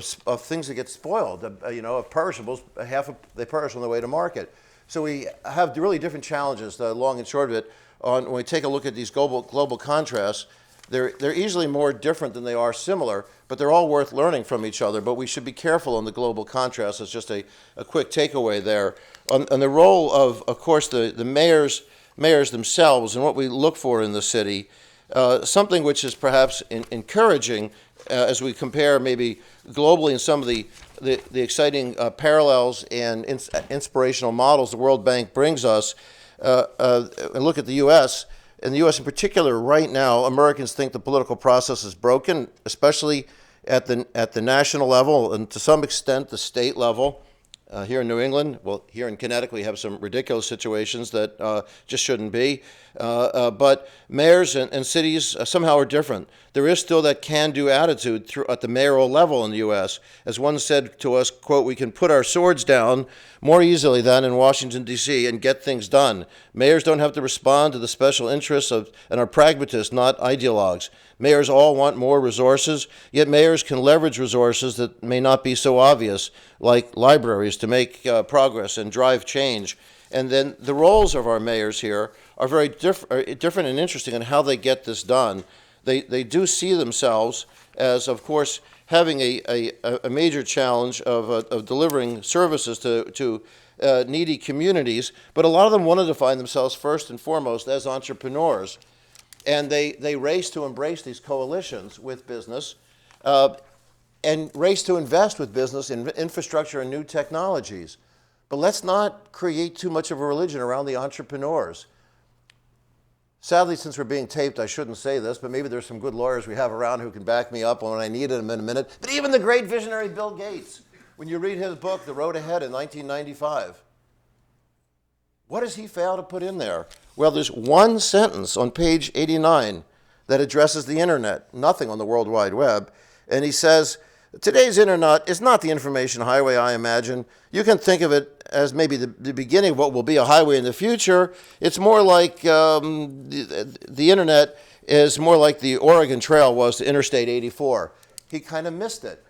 S4: things that get spoiled, of perishables. They perish on the way to market. So we have really different challenges, the long and short of it. When we take a look at these global contrasts, they're easily more different than they are similar, but they're all worth learning from each other. But we should be careful on the global contrast. It's just a quick takeaway there. On the role of course, the mayors themselves and what we look for in the city, something which is perhaps encouraging as we compare maybe globally in some of the exciting parallels and inspirational models the World Bank brings us, and look at the U.S. In the U.S. in particular, right now, Americans think the political process is broken, especially at the national level and to some extent the state level. Here in New England, well, here in Connecticut, we have some ridiculous situations that just shouldn't be. But mayors and cities somehow are different. There is still that can-do attitude at the mayoral level in the U.S. As one said to us, quote, "We can put our swords down more easily than in Washington, D.C. and get things done. Mayors don't have to respond to the special interests and are pragmatists, not ideologues. Mayors all want more resources, yet mayors can leverage resources that may not be so obvious, like libraries, to make progress and drive change." And then the roles of our mayors here are very different and interesting in how they get this done. They do see themselves as, of course, having a major challenge of delivering services to needy communities, but a lot of them want to define themselves first and foremost as entrepreneurs. And they race to embrace these coalitions with business and race to invest with business in infrastructure and new technologies. But let's not create too much of a religion around the entrepreneurs. Sadly, since we're being taped, I shouldn't say this, but maybe there's some good lawyers we have around who can back me up when I need them in a minute. But even the great visionary Bill Gates, when you read his book, The Road Ahead in 1995, what does he fail to put in there? Well, there's one sentence on page 89 that addresses the internet, nothing on the World Wide Web. And he says, "Today's internet is not the information highway I imagine. You can think of it as maybe the beginning of what will be a highway in the future. It's more like the internet is more like the Oregon Trail was to Interstate 84. He kind of missed it.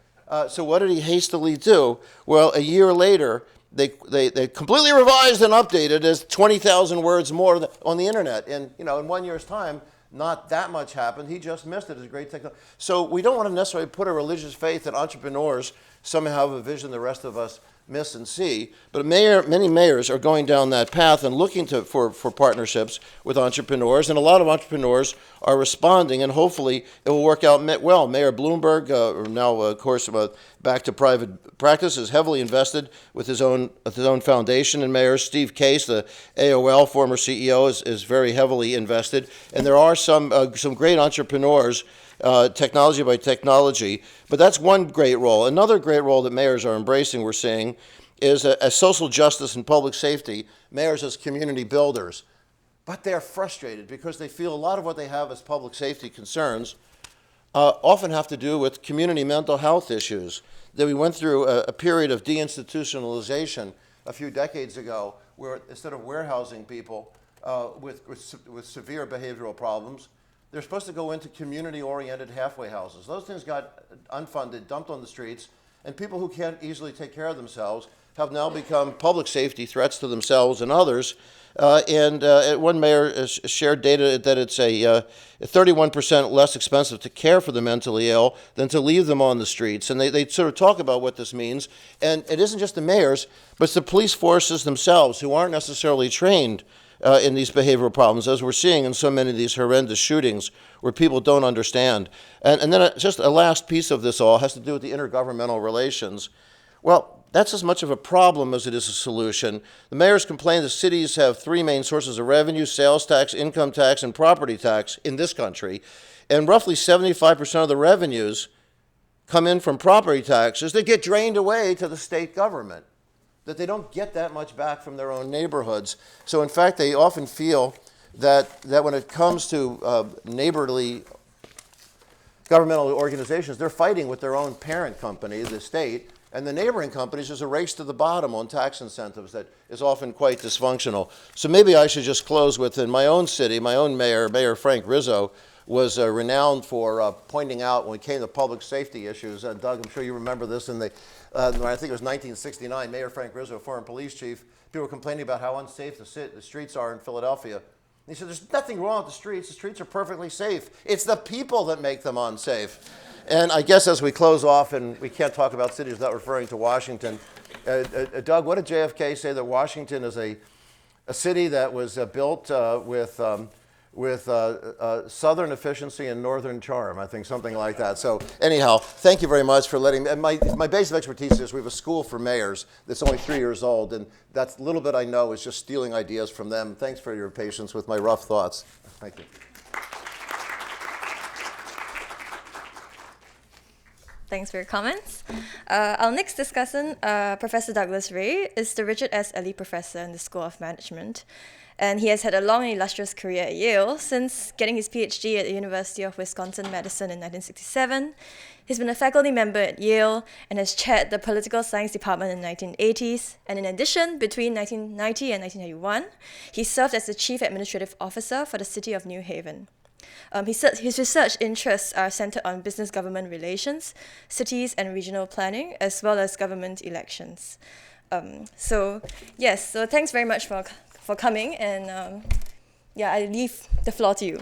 S4: So what did he hastily do? Well, a year later, they completely revised and updated as 20,000 words more on the internet. And in 1 year's time, not that much happened. He just missed it as a great technology. So we don't want to necessarily put a religious faith in entrepreneurs somehow have a vision the rest of us miss and see. But many mayors are going down that path and looking for partnerships with entrepreneurs, and a lot of entrepreneurs are responding, and hopefully it will work out well. Mayor Bloomberg, now of course back to private practice, is heavily invested with his own foundation, and Mayor Steve Case, the AOL former CEO, is very heavily invested. And there are some great entrepreneurs, technology by technology, but that's one great role. Another great role that mayors are embracing, we're seeing, is as social justice and public safety, mayors as community builders. But they're frustrated because they feel a lot of what they have as public safety concerns often have to do with community mental health issues. That we went through a period of deinstitutionalization a few decades ago, where instead of warehousing people with severe behavioral problems, they're supposed to go into community-oriented halfway houses. Those things got unfunded, dumped on the streets, and people who can't easily take care of themselves have now become public safety threats to themselves and others. One mayor shared data that it's a 31% less expensive to care for the mentally ill than to leave them on the streets. And they sort of talk about what this means. And it isn't just the mayors, but it's the police forces themselves who aren't necessarily trained in these behavioral problems, as we're seeing in so many of these horrendous shootings where people don't understand. And then just a last piece of this all has to do with the intergovernmental relations. Well, that's as much of a problem as it is a solution. The mayors complain that cities have three main sources of revenue: sales tax, income tax, and property tax in this country. And roughly 75% of the revenues come in from property taxes that get drained away to the state government, that they don't get that much back from their own neighborhoods. So in fact, they often feel that when it comes to neighborly governmental organizations, they're fighting with their own parent company, the state, and the neighboring companies. There's a race to the bottom on tax incentives that is often quite dysfunctional. So maybe I should just close with, in my own city, my own mayor, Mayor Frank Rizzo, was renowned for pointing out when it came to public safety issues. Doug, I'm sure you remember this, I think it was 1969, Mayor Frank Rizzo, former police chief, people were complaining about how unsafe the streets are in Philadelphia. And he said, there's nothing wrong with the streets are perfectly safe. It's the people that make them unsafe. And I guess as we close off, and we can't talk about cities without referring to Washington, Doug, what did JFK say, that Washington is a city that was built with southern efficiency and northern charm, I think, something like that. So anyhow, thank you very much for letting me. And my base of expertise is we have a school for mayors that's only 3 years old, and that's a little bit I know is just stealing ideas from them. Thanks for your patience with my rough thoughts. Thank you.
S2: Thanks for your comments. Our next discussant, Professor Douglas Ray, is the Richard S. Ely Professor in the School of Management. And he has had a long and illustrious career at Yale, since getting his PhD at the University of Wisconsin-Madison in 1967. He's been a faculty member at Yale and has chaired the Political Science Department in the 1980s. And in addition, between 1990 and 1991, he served as the Chief Administrative Officer for the City of New Haven. His research interests are centered on business government relations, cities and regional planning, as well as government elections. So thanks very much for coming, and I leave the floor to you.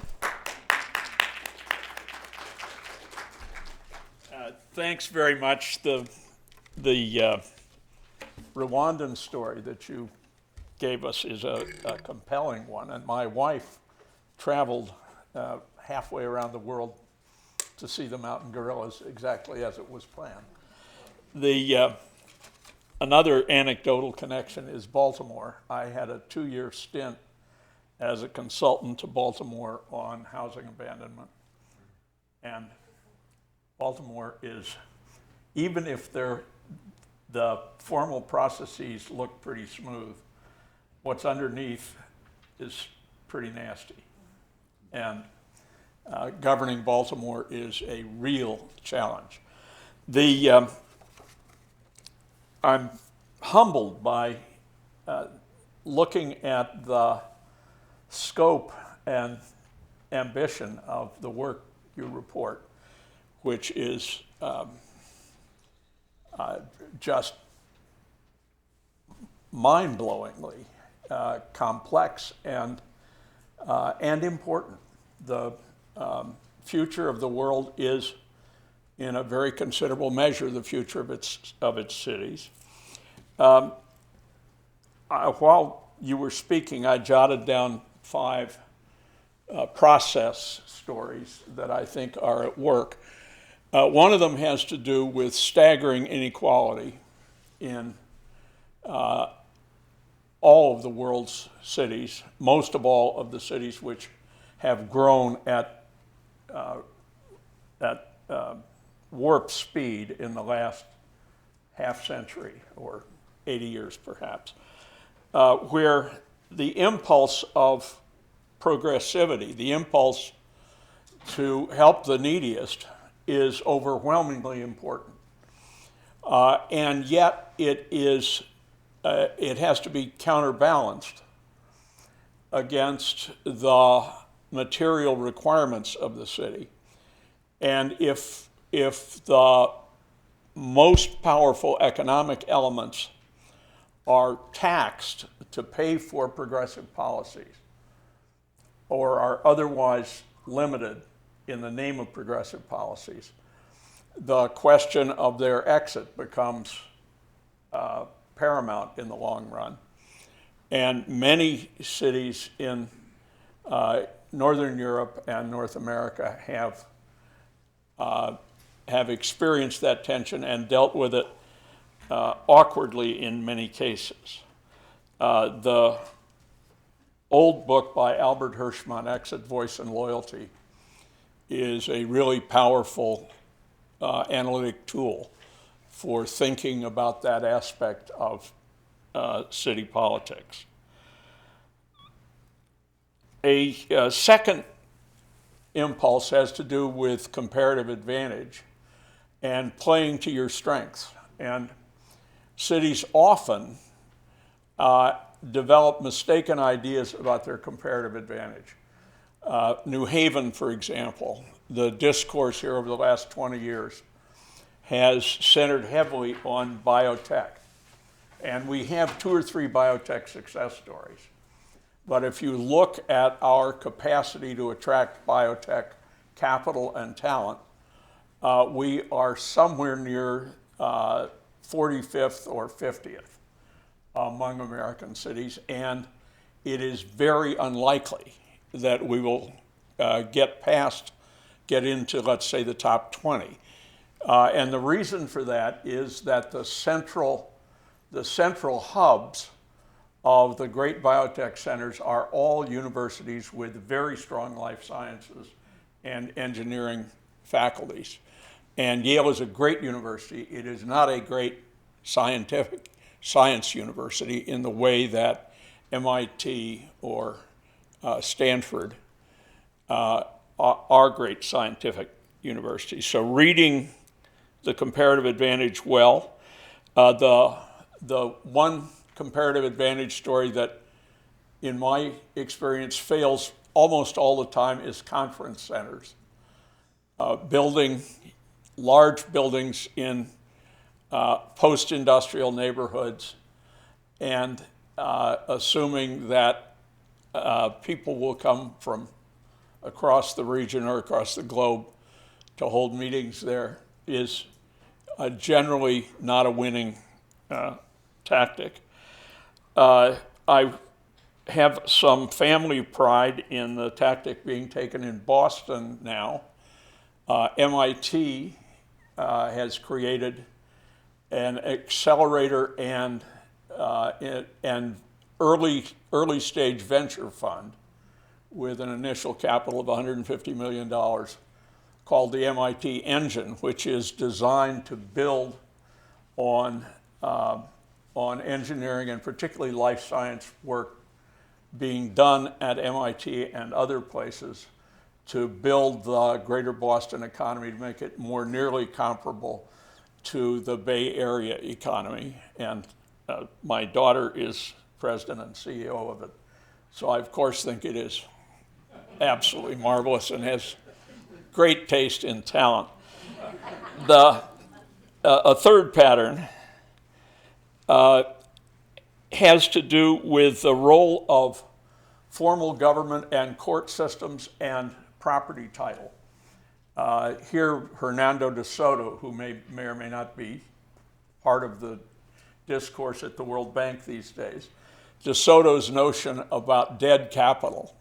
S5: Thanks very much. The Rwandan story that you gave us is a compelling one, and my wife traveled halfway around the world to see the mountain gorillas exactly as it was planned. Another anecdotal connection is Baltimore. I had a 2-year stint as a consultant to Baltimore on housing abandonment. And Baltimore is, even if the formal processes look pretty smooth, what's underneath is pretty nasty. And governing Baltimore is a real challenge. I'm humbled by looking at the scope and ambition of the work you report, which is just mind-blowingly complex and important. The future of the world is, in a very considerable measure, the future of its cities. While you were speaking, I jotted down 5 process stories that I think are at work. One of them has to do with staggering inequality in all of the world's cities, most of all of the cities which have grown at warp speed in the last half century, or 80 years perhaps, where the impulse of progressivity, the impulse to help the neediest, is overwhelmingly important. And yet it has to be counterbalanced against the material requirements of the city. And if the most powerful economic elements are taxed to pay for progressive policies, or are otherwise limited in the name of progressive policies, the question of their exit becomes paramount in the long run. And many cities in Northern Europe and North America have experienced that tension and dealt with it awkwardly in many cases. The old book by Albert Hirschman, Exit, Voice, and Loyalty, is a really powerful analytic tool for thinking about that aspect of city politics. A second impulse has to do with comparative advantage and playing to your strengths. And cities often develop mistaken ideas about their comparative advantage. New Haven, for example, the discourse here over the last 20 years has centered heavily on biotech. And we have 2 or 3 biotech success stories. But if you look at our capacity to attract biotech capital and talent, we are somewhere near 45th or 50th among American cities, and it is very unlikely that we will get into, let's say, the top 20. And the reason for that is that the central hubs of the great biotech centers are all universities with very strong life sciences and engineering faculties. And Yale is a great university. It is not a great science university in the way that MIT or Stanford are great scientific universities. So reading the comparative advantage well, the one comparative advantage story that, in my experience, fails almost all the time is conference centers. Building large buildings in post-industrial neighborhoods and assuming that people will come from across the region or across the globe to hold meetings there is generally not a winning tactic. I have some family pride in the tactic being taken in Boston now. MIT has created an accelerator and early stage venture fund with an initial capital of $150 million called the MIT Engine, which is designed to build on engineering and particularly life science work being done at MIT and other places to build the greater Boston economy to make it more nearly comparable to the Bay Area economy. And my daughter is president and CEO of it. So I, of course, think it is absolutely marvelous and has great taste in talent. A third pattern has to do with the role of formal government and court systems and property title. Here, Hernando de Soto, who may or may not be part of the discourse at the World Bank these days, De Soto's notion about dead capital,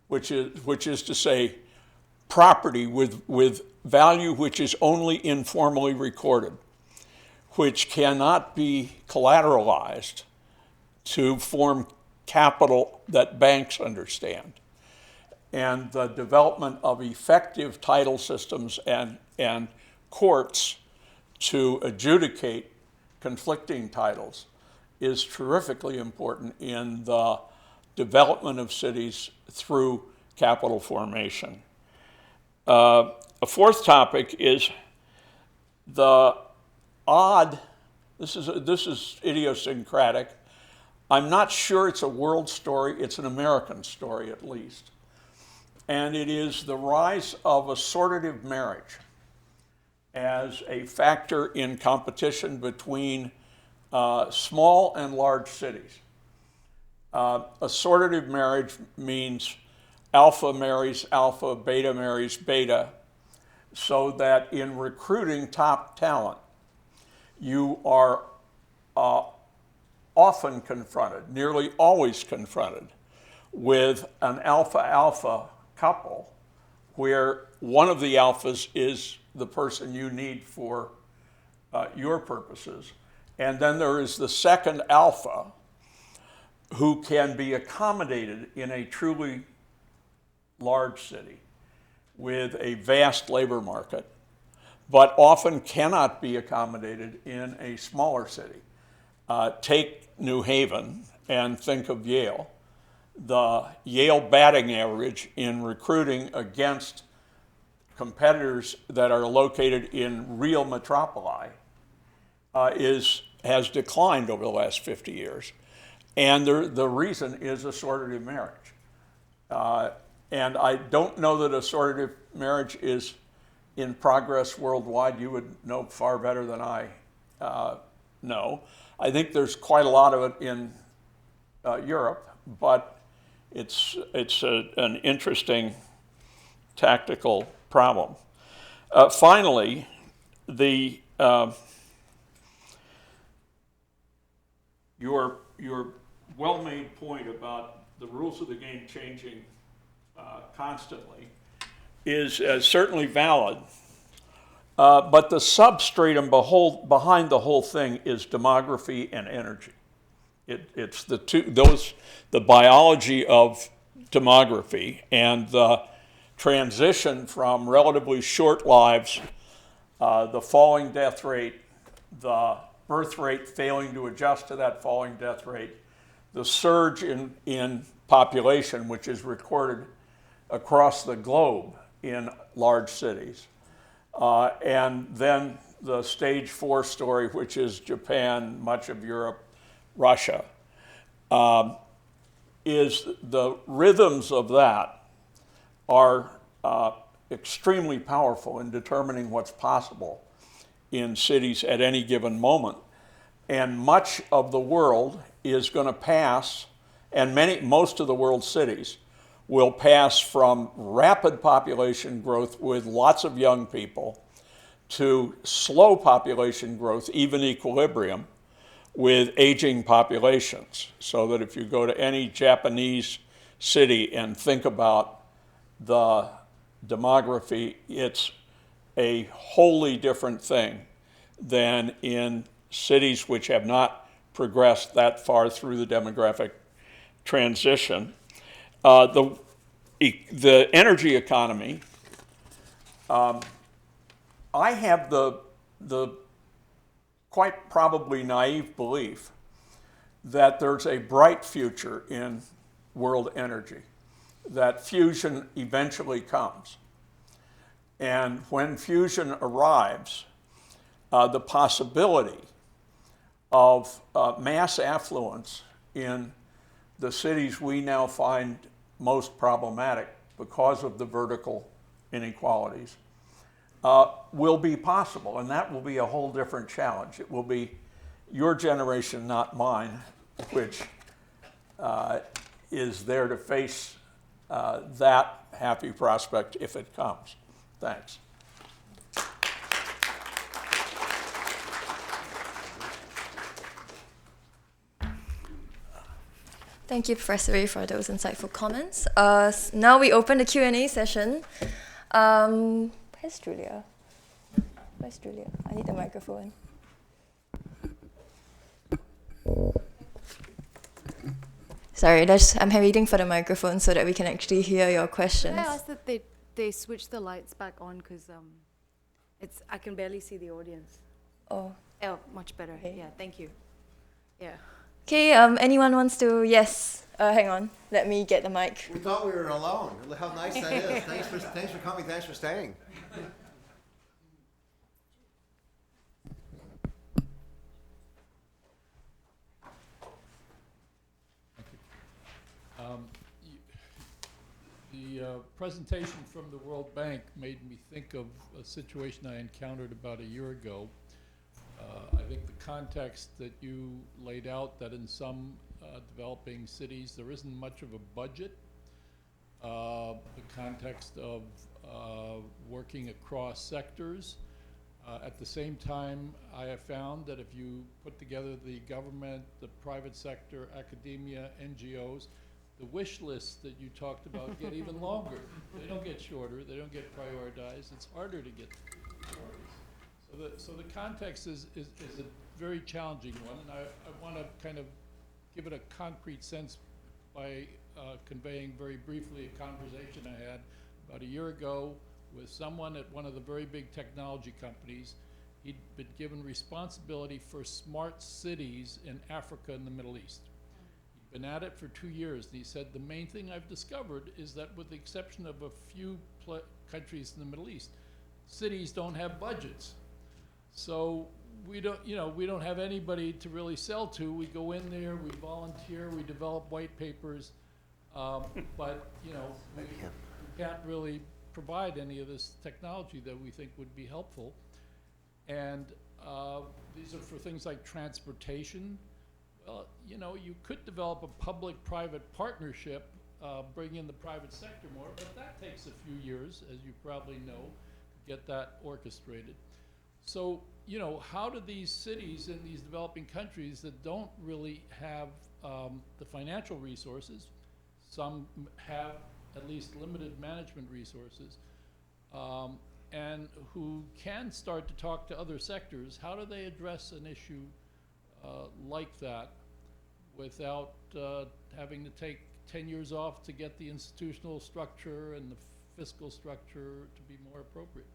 S5: which is to say property with value which is only informally recorded, which cannot be collateralized to form capital that banks understand. And the development of effective title systems and courts to adjudicate conflicting titles is terrifically important in the development of cities through capital formation. A fourth topic is the odd, this is idiosyncratic. I'm not sure it's a world story, it's an American story at least. And it is the rise of assortative marriage as a factor in competition between small and large cities. Assortative marriage means alpha marries alpha, beta marries beta, so that in recruiting top talent, you are often confronted, nearly always confronted, with an alpha-alpha couple where one of the alphas is the person you need for your purposes. And then there is the second alpha who can be accommodated in a truly large city with a vast labor market, but often cannot be accommodated in a smaller city. Take New Haven and think of Yale. The Yale batting average in recruiting against competitors that are located in real metropoli has declined over the last 50 years. And the reason is assortative marriage. And I don't know that assortative marriage is in progress worldwide. You would know far better than I know. I think there's quite a lot of it in Europe, but it's an interesting tactical problem. Finally, your well-made point about the rules of the game changing constantly is certainly valid, but the substratum behind the whole thing is demography and energy. It's the biology of demography and the transition from relatively short lives, the falling death rate, the birth rate failing to adjust to that falling death rate, the surge in population, which is recorded across the globe in large cities, and then the stage 4 story, which is Japan, much of Europe, Russia, is the rhythms of that are extremely powerful in determining what's possible in cities at any given moment. And much of the world is going to pass, and most of the world's cities will pass from rapid population growth with lots of young people to slow population growth, even equilibrium, with aging populations. So that if you go to any Japanese city and think about the demography, it's a wholly different thing than in cities which have not progressed that far through the demographic transition. The energy economy, I have the quite probably naive belief that there's a bright future in world energy, that fusion eventually comes. And when fusion arrives, the possibility of mass affluence in the cities we now find most problematic because of the vertical inequalities will be possible, and that will be a whole different challenge. It will be your generation, not mine, which is there to face that happy prospect if it comes. Thanks.
S2: Thank you, Professor Ray, for those insightful comments. Now we open the Q&A session. Where's Julia? Where's Julia? I need the microphone. Sorry, I'm waiting for the microphone so that we can actually hear your questions.
S3: Can I ask that they switch the lights back on, because I can barely see the audience.
S2: Oh.
S3: Oh, much better.
S2: Okay.
S3: Yeah, thank you. Yeah.
S2: Okay, anyone wants to? Yes. Hang on. Let me get the mic.
S6: We thought we were alone. How nice that is. Thanks for coming. Thanks for staying.
S5: The presentation from the World Bank made me think of a situation I encountered about a year ago. I think the context that you laid out, that in some developing cities there isn't much of a budget, the context of working across sectors. At the same time, I have found that if you put together the government, the private sector, academia, NGOs, the wish lists that you talked about get even longer. They don't get shorter, they don't get prioritized. It's harder to get priorities. So the context is a very challenging one, and I want to kind of give it a concrete sense by conveying very briefly a conversation I had about a year ago with someone at one of the very big technology companies. He'd been given responsibility for smart cities in Africa and the Middle East. He'd been at it for 2 years, and he said, the main thing I've discovered is that with the exception of a few countries in the Middle East, cities don't have budgets. So we don't have anybody to really sell to. We go in there, we volunteer, we develop white papers, but we can't really provide any of this technology that we think would be helpful. And these are for things like transportation. Well, you could develop a public-private partnership, bring in the private sector more, but that takes a few years, as you probably know, to get that orchestrated. So, how do these cities in these developing countries that don't really have the financial resources, some have at least limited management resources, and who can start to talk to other sectors, how do they address an issue like that without having to take 10 years off to get the institutional structure and the fiscal structure to be more appropriate?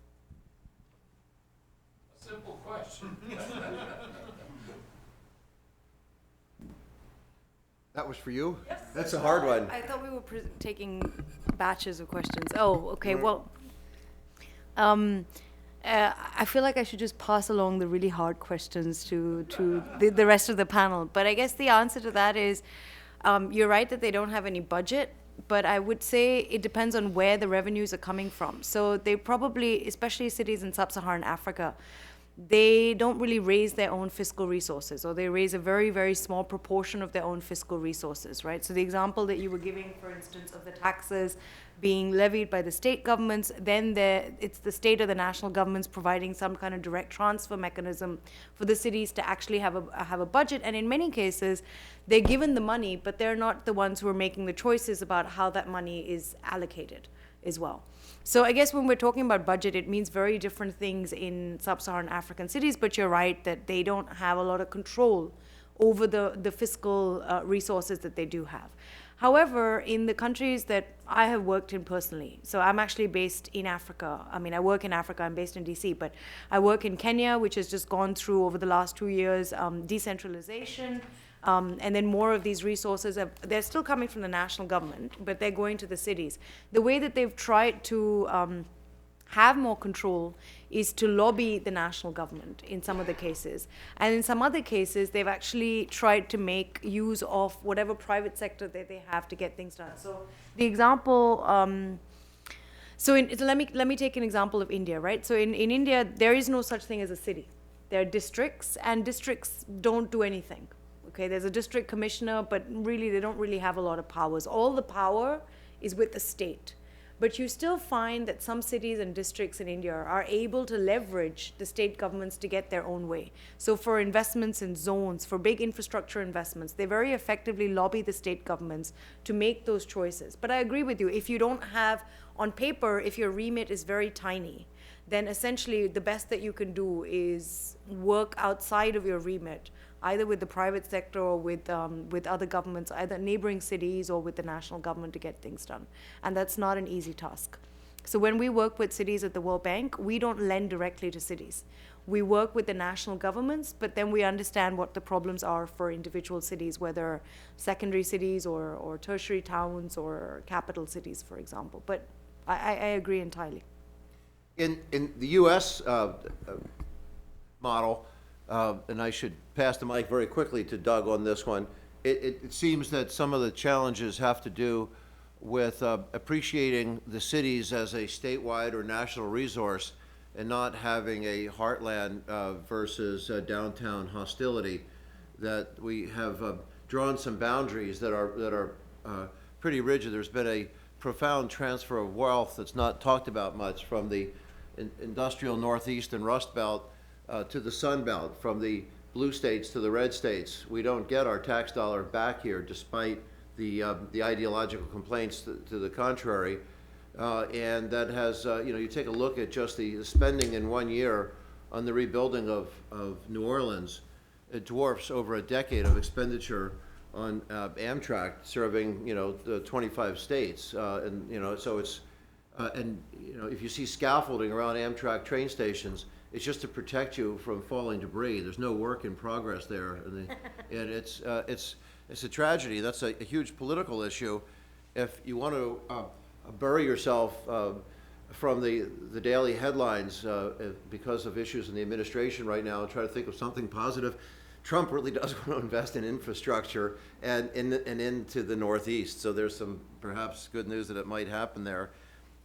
S5: A simple question.
S6: That was for you?
S3: Yes.
S6: That's a hard one.
S3: I thought we were taking batches of questions. Oh, okay. Well, I feel like I should just pass along the really hard questions to the rest of the panel. But I guess the answer to that is, you're right that they don't have any budget, but I would say it depends on where the revenues are coming from. So they probably, especially cities in sub-Saharan Africa, they don't really raise their own fiscal resources, or they raise a very, very small proportion of their own fiscal resources, right? So the example that you were giving, for instance, of the taxes being levied by the state governments, then it's the state or the national governments providing some kind of direct transfer mechanism for the cities to actually have a budget. And in many cases, they're given the money, but they're not the ones who are making the choices about how that money is allocated as well. So I guess when we're talking about budget, it means very different things in sub-Saharan African cities, but you're right that they don't have a lot of control over the fiscal resources that they do have. However, in the countries that I have worked in personally, so I'm actually based in Africa. I mean, I work in Africa, I'm based in DC, but I work in Kenya, which has just gone through over the last 2 years, decentralization. And then more of these resources, they're still coming from the national government, but they're going to the cities. The way that they've tried to have more control is to lobby the national government in some of the cases. And in some other cases, they've actually tried to make use of whatever private sector that they have to get things done. So the example, so let me take an example of India, right? So in India, there is no such thing as a city. There are districts, and districts don't do anything. Okay, there's a district commissioner, but really they don't really have a lot of powers. All the power is with the state. But you still find that some cities and districts in India are able to leverage the state governments to get their own way. So for investments in zones, for big infrastructure investments, they very effectively lobby the state governments to make those choices. But I agree with you, if you don't have, on paper, if your remit is very tiny, then essentially the best that you can do is work outside of your remit, either with the private sector or with other governments, either neighboring cities or with the national government to get things done. And that's not an easy task. So when we work with cities at the World Bank, we don't lend directly to cities. We work with the national governments, but then we understand what the problems are for individual cities, whether secondary cities or tertiary towns or capital cities, for example. But I agree entirely.
S6: In the U.S. Model, and I should pass the mic very quickly to Doug on this one, it seems that some of the challenges have to do with appreciating the cities as a statewide or national resource and not having a heartland versus downtown hostility, that we have drawn some boundaries that are pretty rigid. There's been a profound transfer of wealth that's not talked about much from the industrial Northeast and Rust Belt to the Sun Belt, from the blue states to the red states. We don't get our tax dollar back here, despite the ideological complaints to the contrary. And that has, you take a look at just the spending in 1 year on the rebuilding of New Orleans, it dwarfs over a decade of expenditure on Amtrak serving, the 25 states. So it's, if you see scaffolding around Amtrak train stations, it's just to protect you from falling debris. There's no work in progress there. And it's a tragedy. That's a huge political issue. If you want to bury yourself from the daily headlines because of issues in the administration right now and try to think of something positive, Trump really does want to invest in infrastructure and into the Northeast. So there's some perhaps good news that it might happen there.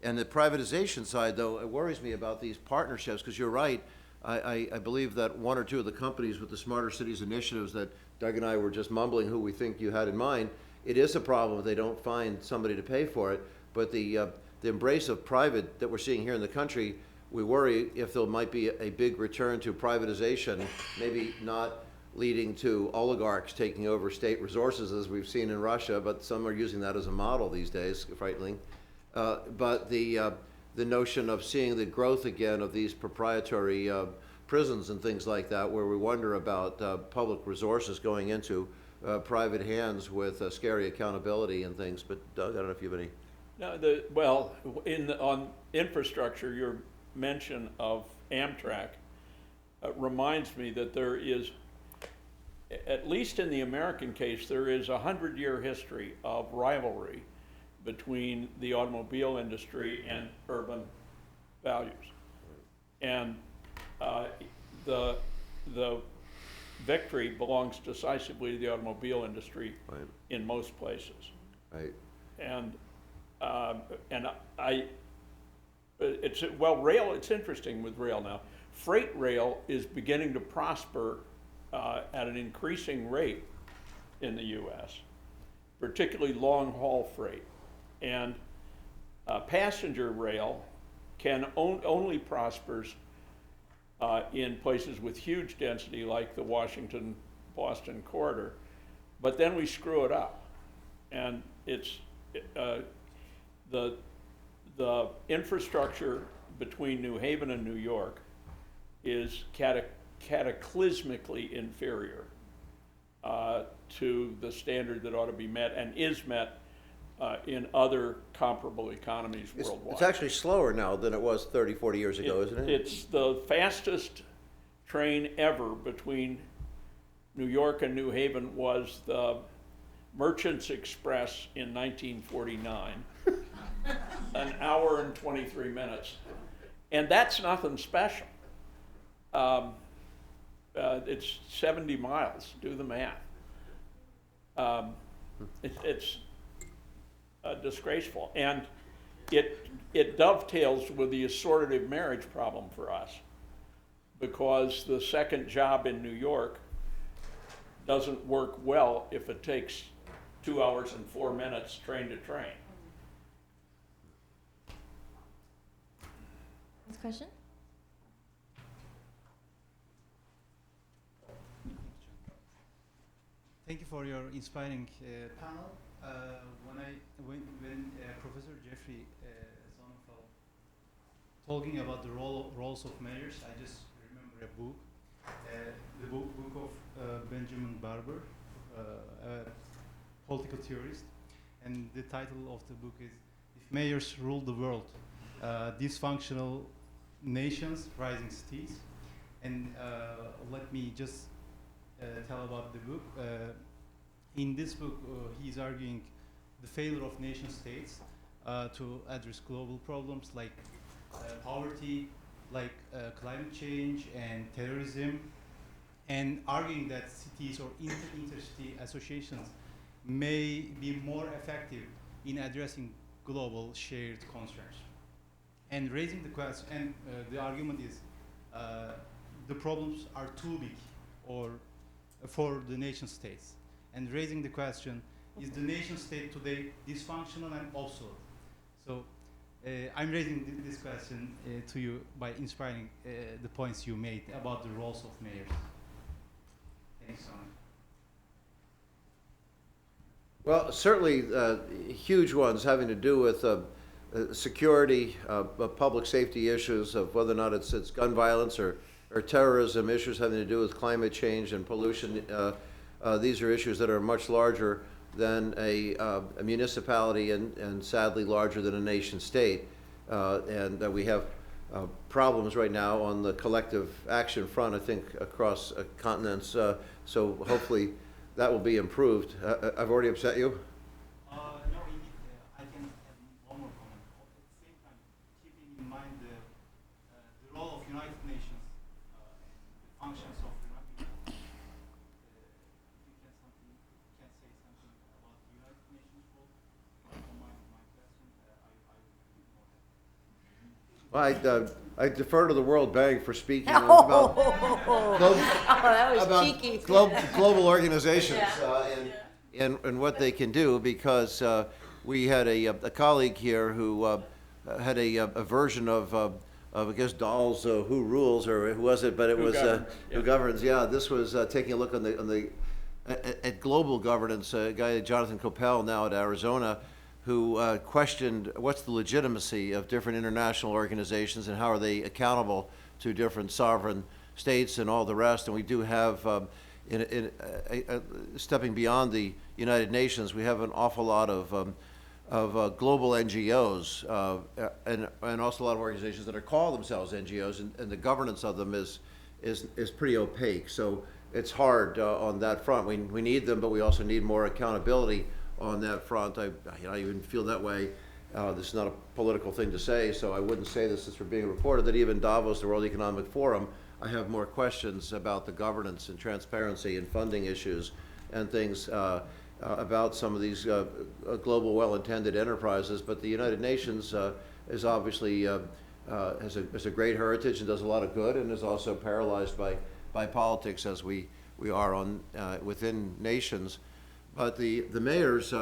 S6: And the privatization side, though, it worries me about these partnerships, because you're right. I believe that one or two of the companies with the Smarter Cities initiatives that Doug and I were just mumbling who we think you had in mind, it is a problem if they don't find somebody to pay for it. But the embrace of private that we're seeing here in the country, we worry if there might be a big return to privatization, maybe not leading to oligarchs taking over state resources as we've seen in Russia, but some are using that as a model these days, frightening. But the notion of seeing the growth again of these proprietary prisons and things like that, where we wonder about public resources going into private hands with scary accountability and things. But Doug, I don't know if you have any.
S5: No, on infrastructure, your mention of Amtrak reminds me that there is, at least in the American case, there is a 100-year history of rivalry between the automobile industry and urban values. And the victory belongs decisively to the automobile industry
S6: Right.
S5: in most places.
S6: Right.
S5: And rail, it's interesting with rail now. Freight rail is beginning to prosper at an increasing rate in the U.S., particularly long-haul freight. And passenger rail only prospers in places with huge density like the Washington-Boston corridor, but then we screw it up. And it's the infrastructure between New Haven and New York is cataclysmically inferior to the standard that ought to be met and is met in other comparable economies worldwide.
S6: It's actually slower now than it was 30, 40 years ago, isn't it?
S5: It's the fastest train ever between New York and New Haven was the Merchants Express in 1949, an hour and 23 minutes. And that's nothing special. It's 70 miles, do the math. It's disgraceful. And it dovetails with the assortative marriage problem for us, because the second job in New York doesn't work well if it takes 2 hours and 4 minutes train to train.
S2: Next question.
S7: Thank you for your inspiring panel. When Professor Jeffrey Sonnenfeld talking about the roles of mayors, I just remember a book, the book of Benjamin Barber, a political theorist, and the title of the book is "If Mayors Rule the World: Dysfunctional Nations, Rising Cities." And let me just tell about the book. In this book, he's arguing the failure of nation states to address global problems like poverty, like climate change and terrorism, and arguing that cities or intercity associations may be more effective in addressing global shared concerns. And raising the question, and the argument is the problems are too big or for the nation states. And raising the question, is the nation state today dysfunctional and obsolete? So I'm raising this question to you by inspiring the points you made about the roles of mayors. Thanks so much.
S6: Well, certainly huge ones having to do with security, public safety issues of whether or not it's gun violence or terrorism, issues having to do with climate change and pollution. These are issues that are much larger than a municipality and sadly larger than a nation state. And we have problems right now on the collective action front, I think, across continents. So hopefully that will be improved. I've already upset you?
S7: No, indeed, I can add one more comment. At the same time, keeping in mind the role of United Nations and the functions of United Nations, you can say something about the United Nations role. My question, I would be more happy.
S6: Well, I defer to the World Bank for speaking about
S3: that was
S6: about
S3: cheeky.
S6: global organizations and what they can do, because we had a colleague here who had a version of I guess Dahl's Who Rules, or who was it? But it was Who Governs. Yeah, this was taking a look on the at global governance. A guy, Jonathan Coppell, now at Arizona, who questioned what's the legitimacy of different international organizations and how are they accountable to different sovereign states and all the rest. And we do have, stepping beyond the United Nations, we have an awful lot of global NGOs and also a lot of organizations that are call themselves NGOs, and the governance of them is pretty opaque. So it's hard on that front. We need them, but we also need more accountability on that front. I even feel that way. This is not a political thing to say, so I wouldn't say this as we're being reported, that even Davos, the World Economic Forum, I have more questions about the governance and transparency and funding issues and things about some of these global well-intended enterprises. But the United Nations is obviously has a great heritage and does a lot of good, and is also paralyzed by politics, as we are on within nations. But the mayors,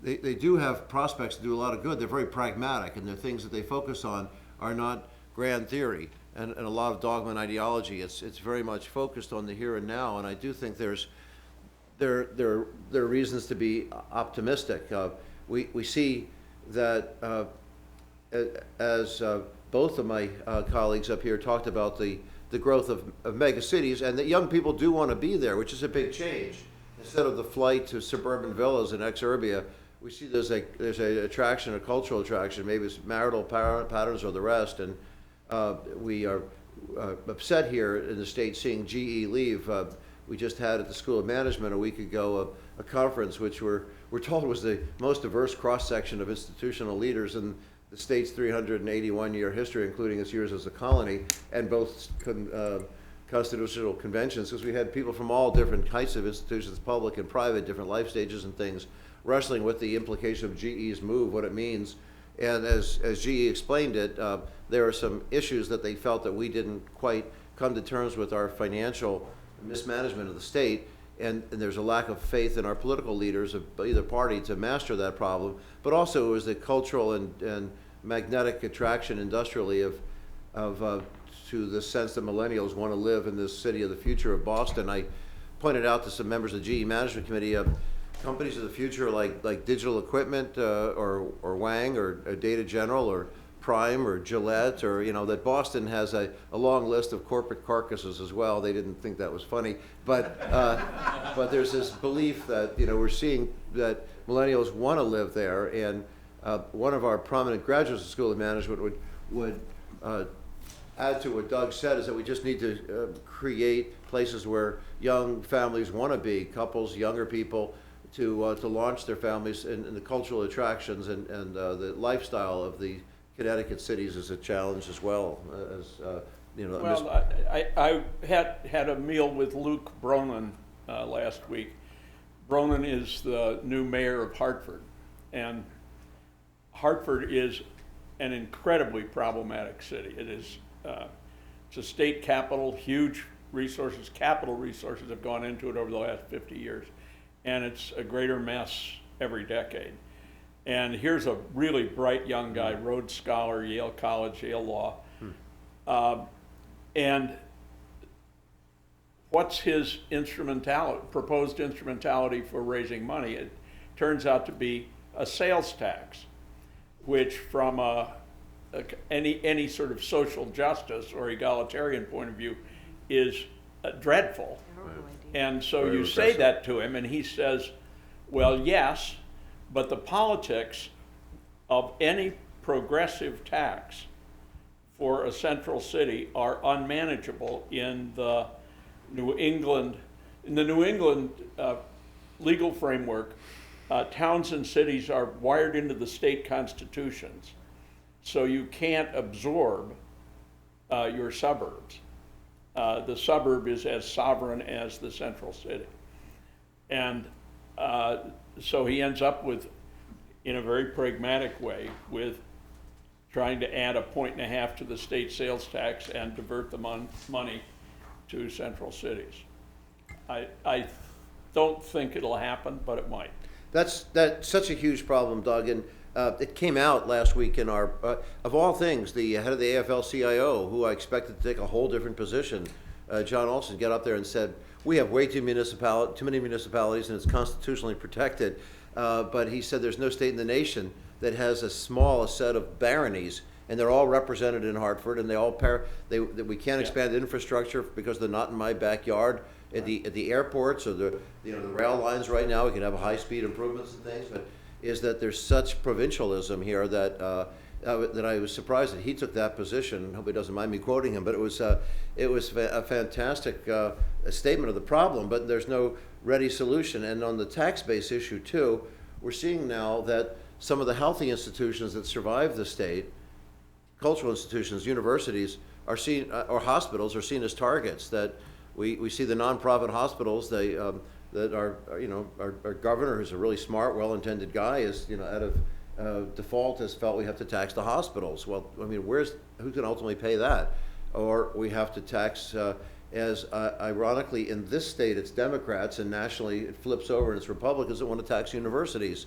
S6: they do have prospects to do a lot of good. They're very pragmatic, and the things that they focus on are not grand theory and a lot of dogma and ideology. It's very much focused on the here and now, and I do think there are reasons to be optimistic. We see that as both of my colleagues up here talked about the growth of mega cities, and that young people do want to be there, which is a big change. Instead of the flight to suburban villas in exurbia, we see there's a attraction, a cultural attraction, maybe it's marital patterns or the rest, and we are upset here in the state seeing GE leave. We just had at the School of Management a week ago a conference which we're told was the most diverse cross-section of institutional leaders in the state's 381-year history, including its years as a colony, and both constitutional conventions, because we had people from all different types of institutions, public and private, different life stages and things, wrestling with the implication of GE's move, what it means. And as GE explained it, there are some issues that they felt that we didn't quite come to terms with our financial mismanagement of the state, and there's a lack of faith in our political leaders of either party to master that problem. But also it was the cultural and magnetic attraction industrially to the sense that millennials want to live in this city of the future of Boston. I pointed out to some members of the GE Management Committee companies of the future like Digital Equipment or Wang or Data General or Prime or Gillette, or that Boston has a long list of corporate carcasses as well. They didn't think that was funny, but there's this belief that we're seeing that millennials want to live there, and one of our prominent graduates of the School of Management would add to what Doug said, is that we just need to create places where young families want to be, couples, younger people, to launch their families, and the cultural attractions and the lifestyle of the Connecticut cities is a challenge as well.
S5: Well, I had a meal with Luke Bronin last week. Bronin is the new mayor of Hartford, and Hartford is an incredibly problematic city. It is it's a state capital, huge resources, capital resources have gone into it over the last 50 years, and it's a greater mess every decade. And here's a really bright young guy, Rhodes Scholar, Yale College, Yale Law. And what's his proposed instrumentality for raising money? It turns out to be a sales tax, which from any sort of social justice or egalitarian point of view is dreadful. And so
S6: Very
S5: you say
S6: regressive.
S5: that to him, and he says, well, yes, but the politics of any progressive tax for a central city are unmanageable in the New England legal framework. Towns and cities are wired into the state constitutions, so you can't absorb your suburbs. The suburb is as sovereign as the central city. And so he ends up with, in a very pragmatic way, with trying to add 1.5 points to the state sales tax and divert the money to central cities. I don't think it'll happen, but it might.
S6: That's such a huge problem, Doug, and it came out last week in our, of all things, the head of the AFL-CIO, who I expected to take a whole different position, John Olson, get up there and said, we have way too many municipalities and it's constitutionally protected, but he said there's no state in the nation that has as small a set of baronies, and they're all represented in Hartford, and they all we can't expand infrastructure because they're not in my backyard. At the airports or the rail lines right now, we can have high-speed improvements and things, but is that there's such provincialism here that I was surprised that he took that position. I hope he doesn't mind me quoting him, but it was a fantastic statement of the problem, but there's no ready solution. And on the tax base issue too, we're seeing now that some of the healthy institutions that survive the state, cultural institutions, universities, are seen, or hospitals are seen as targets. That we see the nonprofit hospitals, that our governor, who's a really smart, well-intended guy, is out of default has felt we have to tax the hospitals. Well, I mean, who's going to ultimately pay that? Or we have to tax, ironically, in this state it's Democrats, and nationally it flips over and it's Republicans that want to tax universities.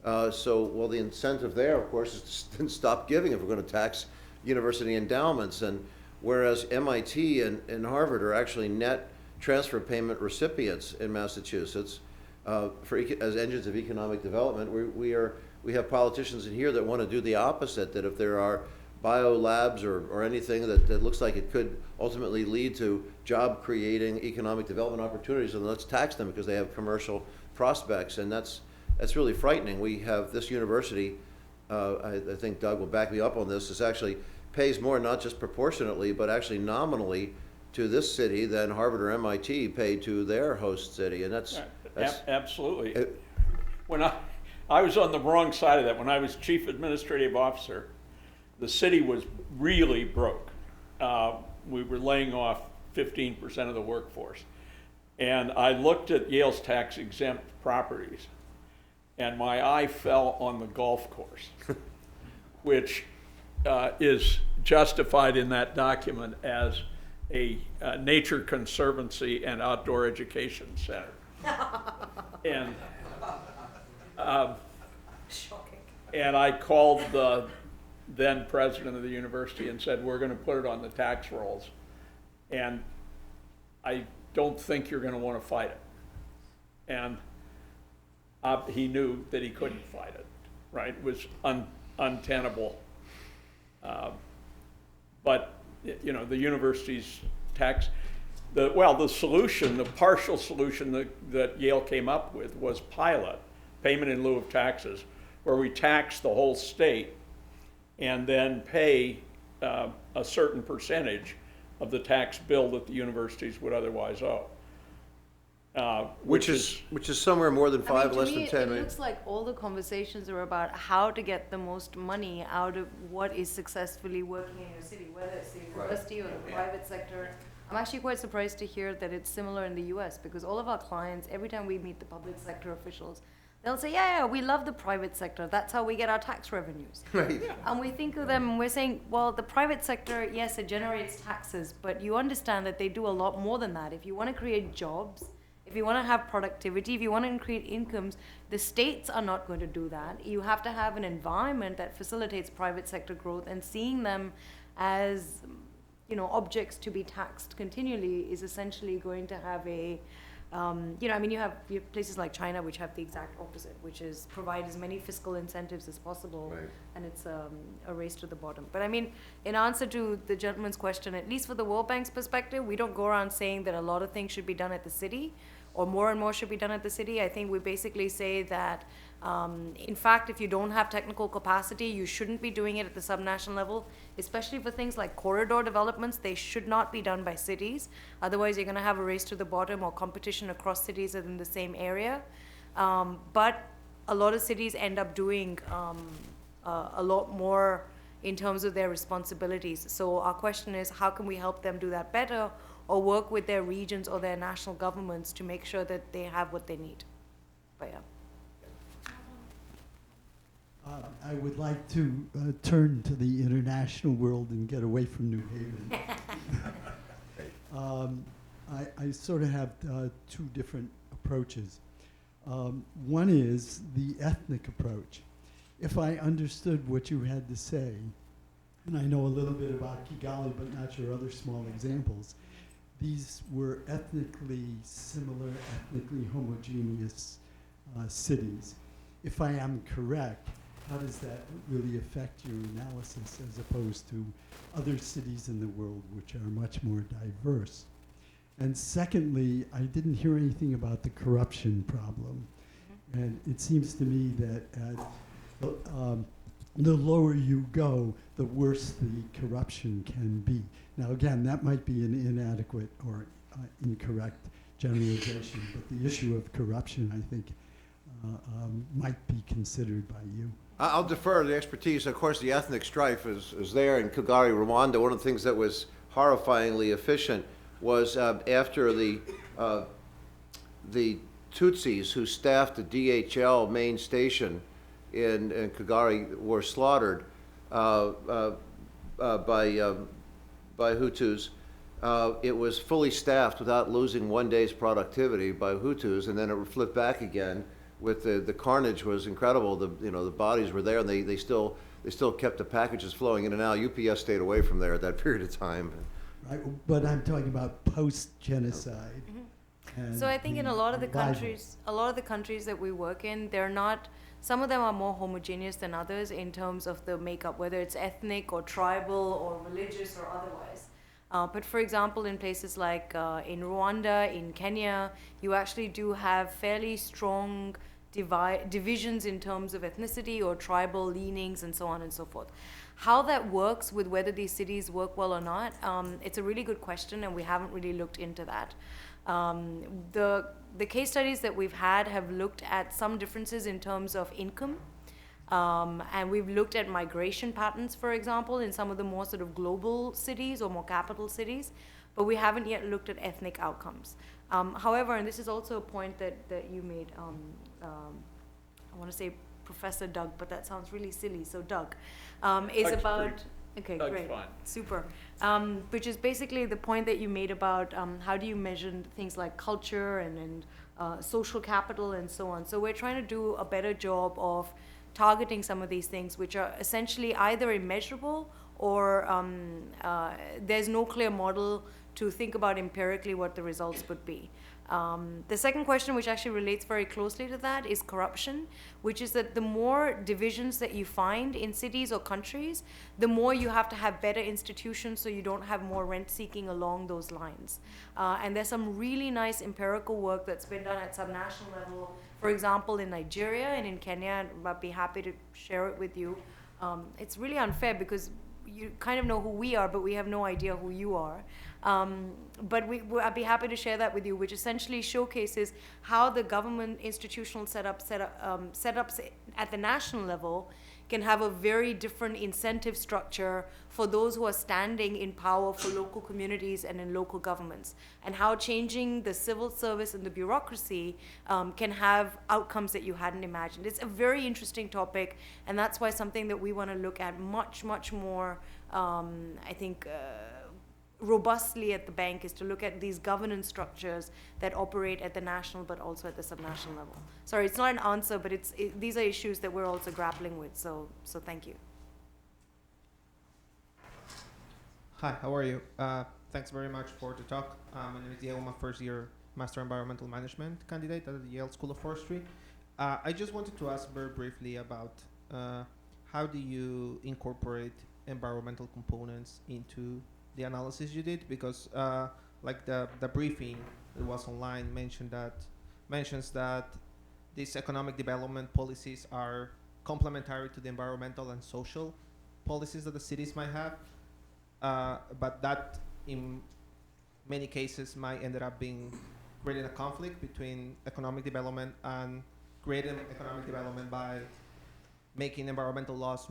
S6: The incentive there, of course, is to stop giving if we're going to tax university endowments. And whereas MIT and Harvard are actually net transfer payment recipients in Massachusetts as engines of economic development, we have politicians in here that want to do the opposite, that if there are biolabs or anything that looks like it could ultimately lead to job-creating economic development opportunities, then let's tax them because they have commercial prospects, and that's really frightening. We have this university, I think Doug will back me up on this, actually pays more, not just proportionately, but actually nominally to this city than Harvard or MIT pay to their host city, and that's
S5: absolutely. When I was on the wrong side of that. When I was chief administrative officer, the city was really broke. We were laying off 15% of the workforce. And I looked at Yale's tax exempt properties, and my eye fell on the golf course, which is justified in that document as a nature conservancy and outdoor education center. And I called the then president of the university and said, we're going to put it on the tax rolls. And I don't think you're going to want to fight it. And he knew that he couldn't fight it, right? It was untenable. But, you know, the university's tax, the solution, the partial solution that Yale came up with was pilot, payment in lieu of taxes, where we tax the whole state and then pay a certain percentage of the tax bill that the universities would otherwise owe.
S6: Which is somewhere more than
S3: I
S6: five,
S3: mean,
S6: less
S3: to
S6: than
S3: me,
S6: 10.
S3: it looks like all the conversations are about how to get the most money out of what is successfully working in your city, whether it's the university or the private sector. I'm actually quite surprised to hear that it's similar in the US, because all of our clients, every time we meet the public sector officials, they'll say, yeah, we love the private sector. That's how we get our tax revenues.
S6: Right.
S3: And we think of them and we're saying, well, the private sector, yes, it generates taxes, but you understand that they do a lot more than that. If you want to create jobs, if you want to have productivity, if you want to create incomes, the states are not going to do that. You have to have an environment that facilitates private sector growth, and seeing them as, you know, objects to be taxed continually is essentially going to have a, you know, I mean, you have places like China which have the exact opposite, which is provide as many fiscal incentives as possible,
S6: Right.
S3: and it's a race to the bottom. But I mean, in answer to the gentleman's question, at least for the World Bank's perspective, we don't go around saying that a lot of things should be done at the city, or more and more should be done at the city. I think we basically say that, in fact, if you don't have technical capacity, you shouldn't be doing it at the subnational level, especially for things like corridor developments. They should not be done by cities. Otherwise, you're going to have a race to the bottom or competition across cities within the same area. But a lot of cities end up doing a lot more in terms of their responsibilities. So our question is, how can we help them do that better, or work with their regions or their national governments to make sure that they have what they need? But yeah.
S8: I would like to turn to the international world and get away from New Haven. I sort of have two different approaches. One is the ethnic approach. If I understood what you had to say, and I know a little bit about Kigali, but not your other small examples, these were ethnically similar, ethnically homogeneous cities. If I am correct, how does that really affect your analysis as opposed to other cities in the world which are much more diverse? And secondly, I didn't hear anything about the corruption problem. And it seems to me that the lower you go, the worse the corruption can be. Now again, that might be an inadequate or incorrect generalization, but the issue of corruption, I think, might be considered by you.
S6: I'll defer to the expertise. Of course, the ethnic strife is there in Kigali, Rwanda. One of the things that was horrifyingly efficient was after the Tutsis who staffed the DHL main station in Kigali were slaughtered by Hutus. It was fully staffed without losing one day's productivity by Hutus, and then it flipped back again. With the carnage was incredible. The bodies were there, and they still kept the packages flowing in and out. UPS stayed away from there at that period of time.
S8: Right, but I'm talking about post-genocide. and
S3: So I think in a lot of the
S8: revival.
S3: countries that we work in, they're not, some of them are more homogeneous than others in terms of the makeup, whether it's ethnic or tribal or religious or otherwise. But for example, in places like in Rwanda, in Kenya, you actually do have fairly strong divisions in terms of ethnicity or tribal leanings and so on and so forth. How that works with whether these cities work well or not, it's a really good question, and we haven't really looked into that. The case studies that we've had have looked at some differences in terms of income. And we've looked at migration patterns, for example, in some of the more sort of global cities or more capital cities, but we haven't yet looked at ethnic outcomes. However, and this is also a point that you made, I want to say Professor Doug, but that sounds really silly, so Doug, is
S5: Doug's
S3: about,
S5: great.
S3: okay,
S5: Doug's
S3: great,
S5: fine.
S3: super. Which is basically the point that you made about how do you measure things like culture and social capital and so on. So we're trying to do a better job of targeting some of these things, which are essentially either immeasurable or there's no clear model to think about empirically what the results would be. The second question, which actually relates very closely to that, is corruption, which is that the more divisions that you find in cities or countries, the more you have to have better institutions so you don't have more rent seeking along those lines. And there's some really nice empirical work that's been done at subnational level, for example, in Nigeria and in Kenya, and I'd be happy to share it with you. It's really unfair because you kind of know who we are, but we have no idea who you are. But I'd be happy to share that with you, which essentially showcases how the government institutional setups at the national level can have a very different incentive structure for those who are standing in power for local communities and in local governments, and how changing the civil service and the bureaucracy can have outcomes that you hadn't imagined. It's a very interesting topic, and that's why something that we want to look at much, much more, I think, robustly at the bank, is to look at these governance structures that operate at the national but also at the subnational level. Sorry, it's not an answer, but these are issues that we're also grappling with, so thank you.
S9: Hi, how are you? Thanks very much for the talk. My name is Yale, my first year Master Environmental Management candidate at the Yale School of Forestry. I just wanted to ask very briefly about how do you incorporate environmental components into the analysis you did, because like the briefing that was online mentions that these economic development policies are complementary to the environmental and social policies that the cities might have, but that in many cases might end up being creating a conflict between economic development and creating economic development by making environmental laws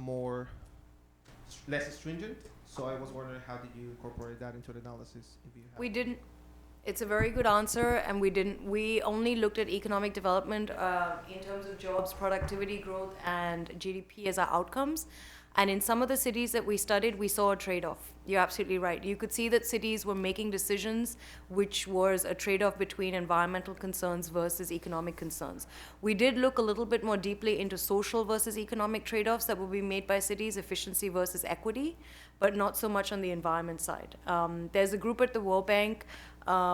S9: less stringent. So I was wondering, how did you incorporate that into the analysis? If you have?
S3: We didn't. It's a very good answer, and we didn't. We only looked at economic development in terms of jobs, productivity growth, and GDP as our outcomes. And in some of the cities that we studied, we saw a trade-off. You're absolutely right. You could see that cities were making decisions which was a trade-off between environmental concerns versus economic concerns. We did look a little bit more deeply into social versus economic trade-offs that will be made by cities, efficiency versus equity, but not so much on the environment side. There's a group at the World Bank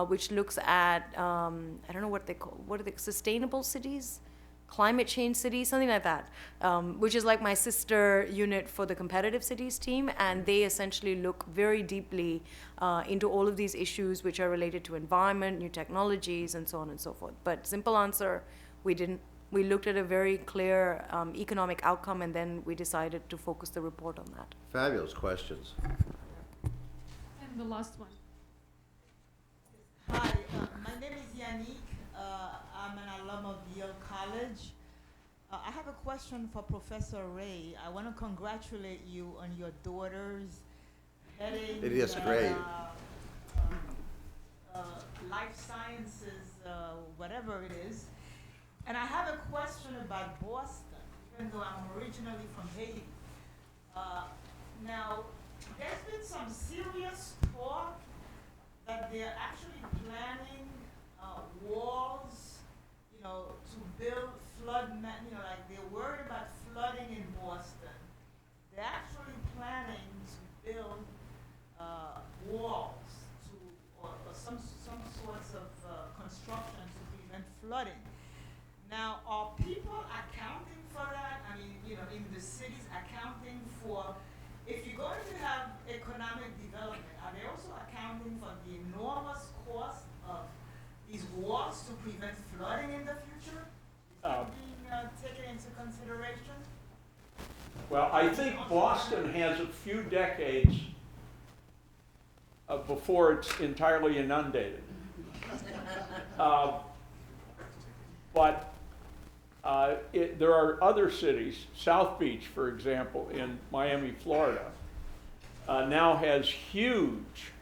S3: which looks at, I don't know what are they, sustainable cities? Climate change cities, something like that, which is like my sister unit for the competitive cities team, and they essentially look very deeply into all of these issues which are related to environment, new technologies, and so on and so forth. But simple answer, we didn't. We looked at a very clear economic outcome, and then we decided to focus the report on that.
S4: Fabulous questions.
S10: And the last one.
S11: Hi, my name is Yannick. I'm an alum of Yale College. I have a question for Professor Ray. I want to congratulate you on your daughter's heading
S4: It is great.
S11: life sciences, whatever it is. And I have a question about Boston, even though I'm originally from Haiti. Now, there's been some serious talk that they're actually planning walls, to build like they're worried about flooding in Boston. They're actually planning to build walls or some sorts of construction to prevent flooding. Now, are people accounting for that? I mean, in the cities accounting for, if you're going to have economic development, are they also accounting for the enormous cost of these walls to prevent flooding in the future? Is that being taken into consideration?
S5: Well, I think Boston has a few decades before it's entirely inundated. But there are other cities. South Beach, for example, in Miami, Florida, now has huge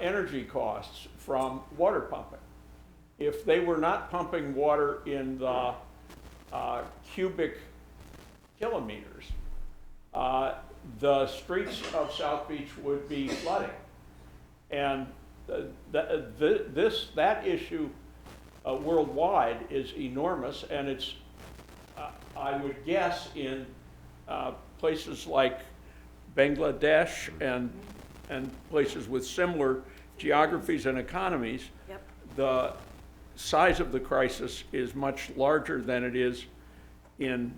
S5: energy costs from water pumping. If they were not pumping water in the cubic kilometers, the streets of South Beach would be flooding. And that issue worldwide is enormous, and it's I would guess in places like Bangladesh and places with similar geographies and economies,
S3: Yep.
S5: the size of the crisis is much larger than it is in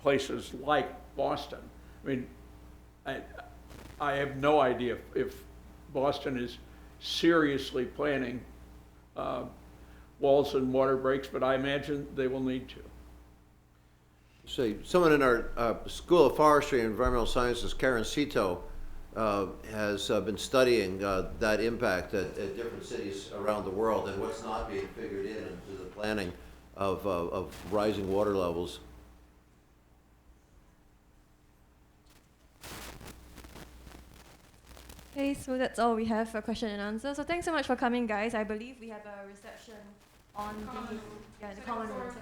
S5: places like Boston. I mean, I have no idea if Boston is seriously planning walls and water breaks, but I imagine they will need to.
S6: Say, someone in our School of Forestry and Environmental Sciences, Karen Cito, has been studying that impact at different cities around the world and what's not being figured into the planning of rising water levels.
S2: Okay, so that's all we have for question and answer. So thanks so much for coming, guys. I believe we have a reception on the common room.
S10: Second floor.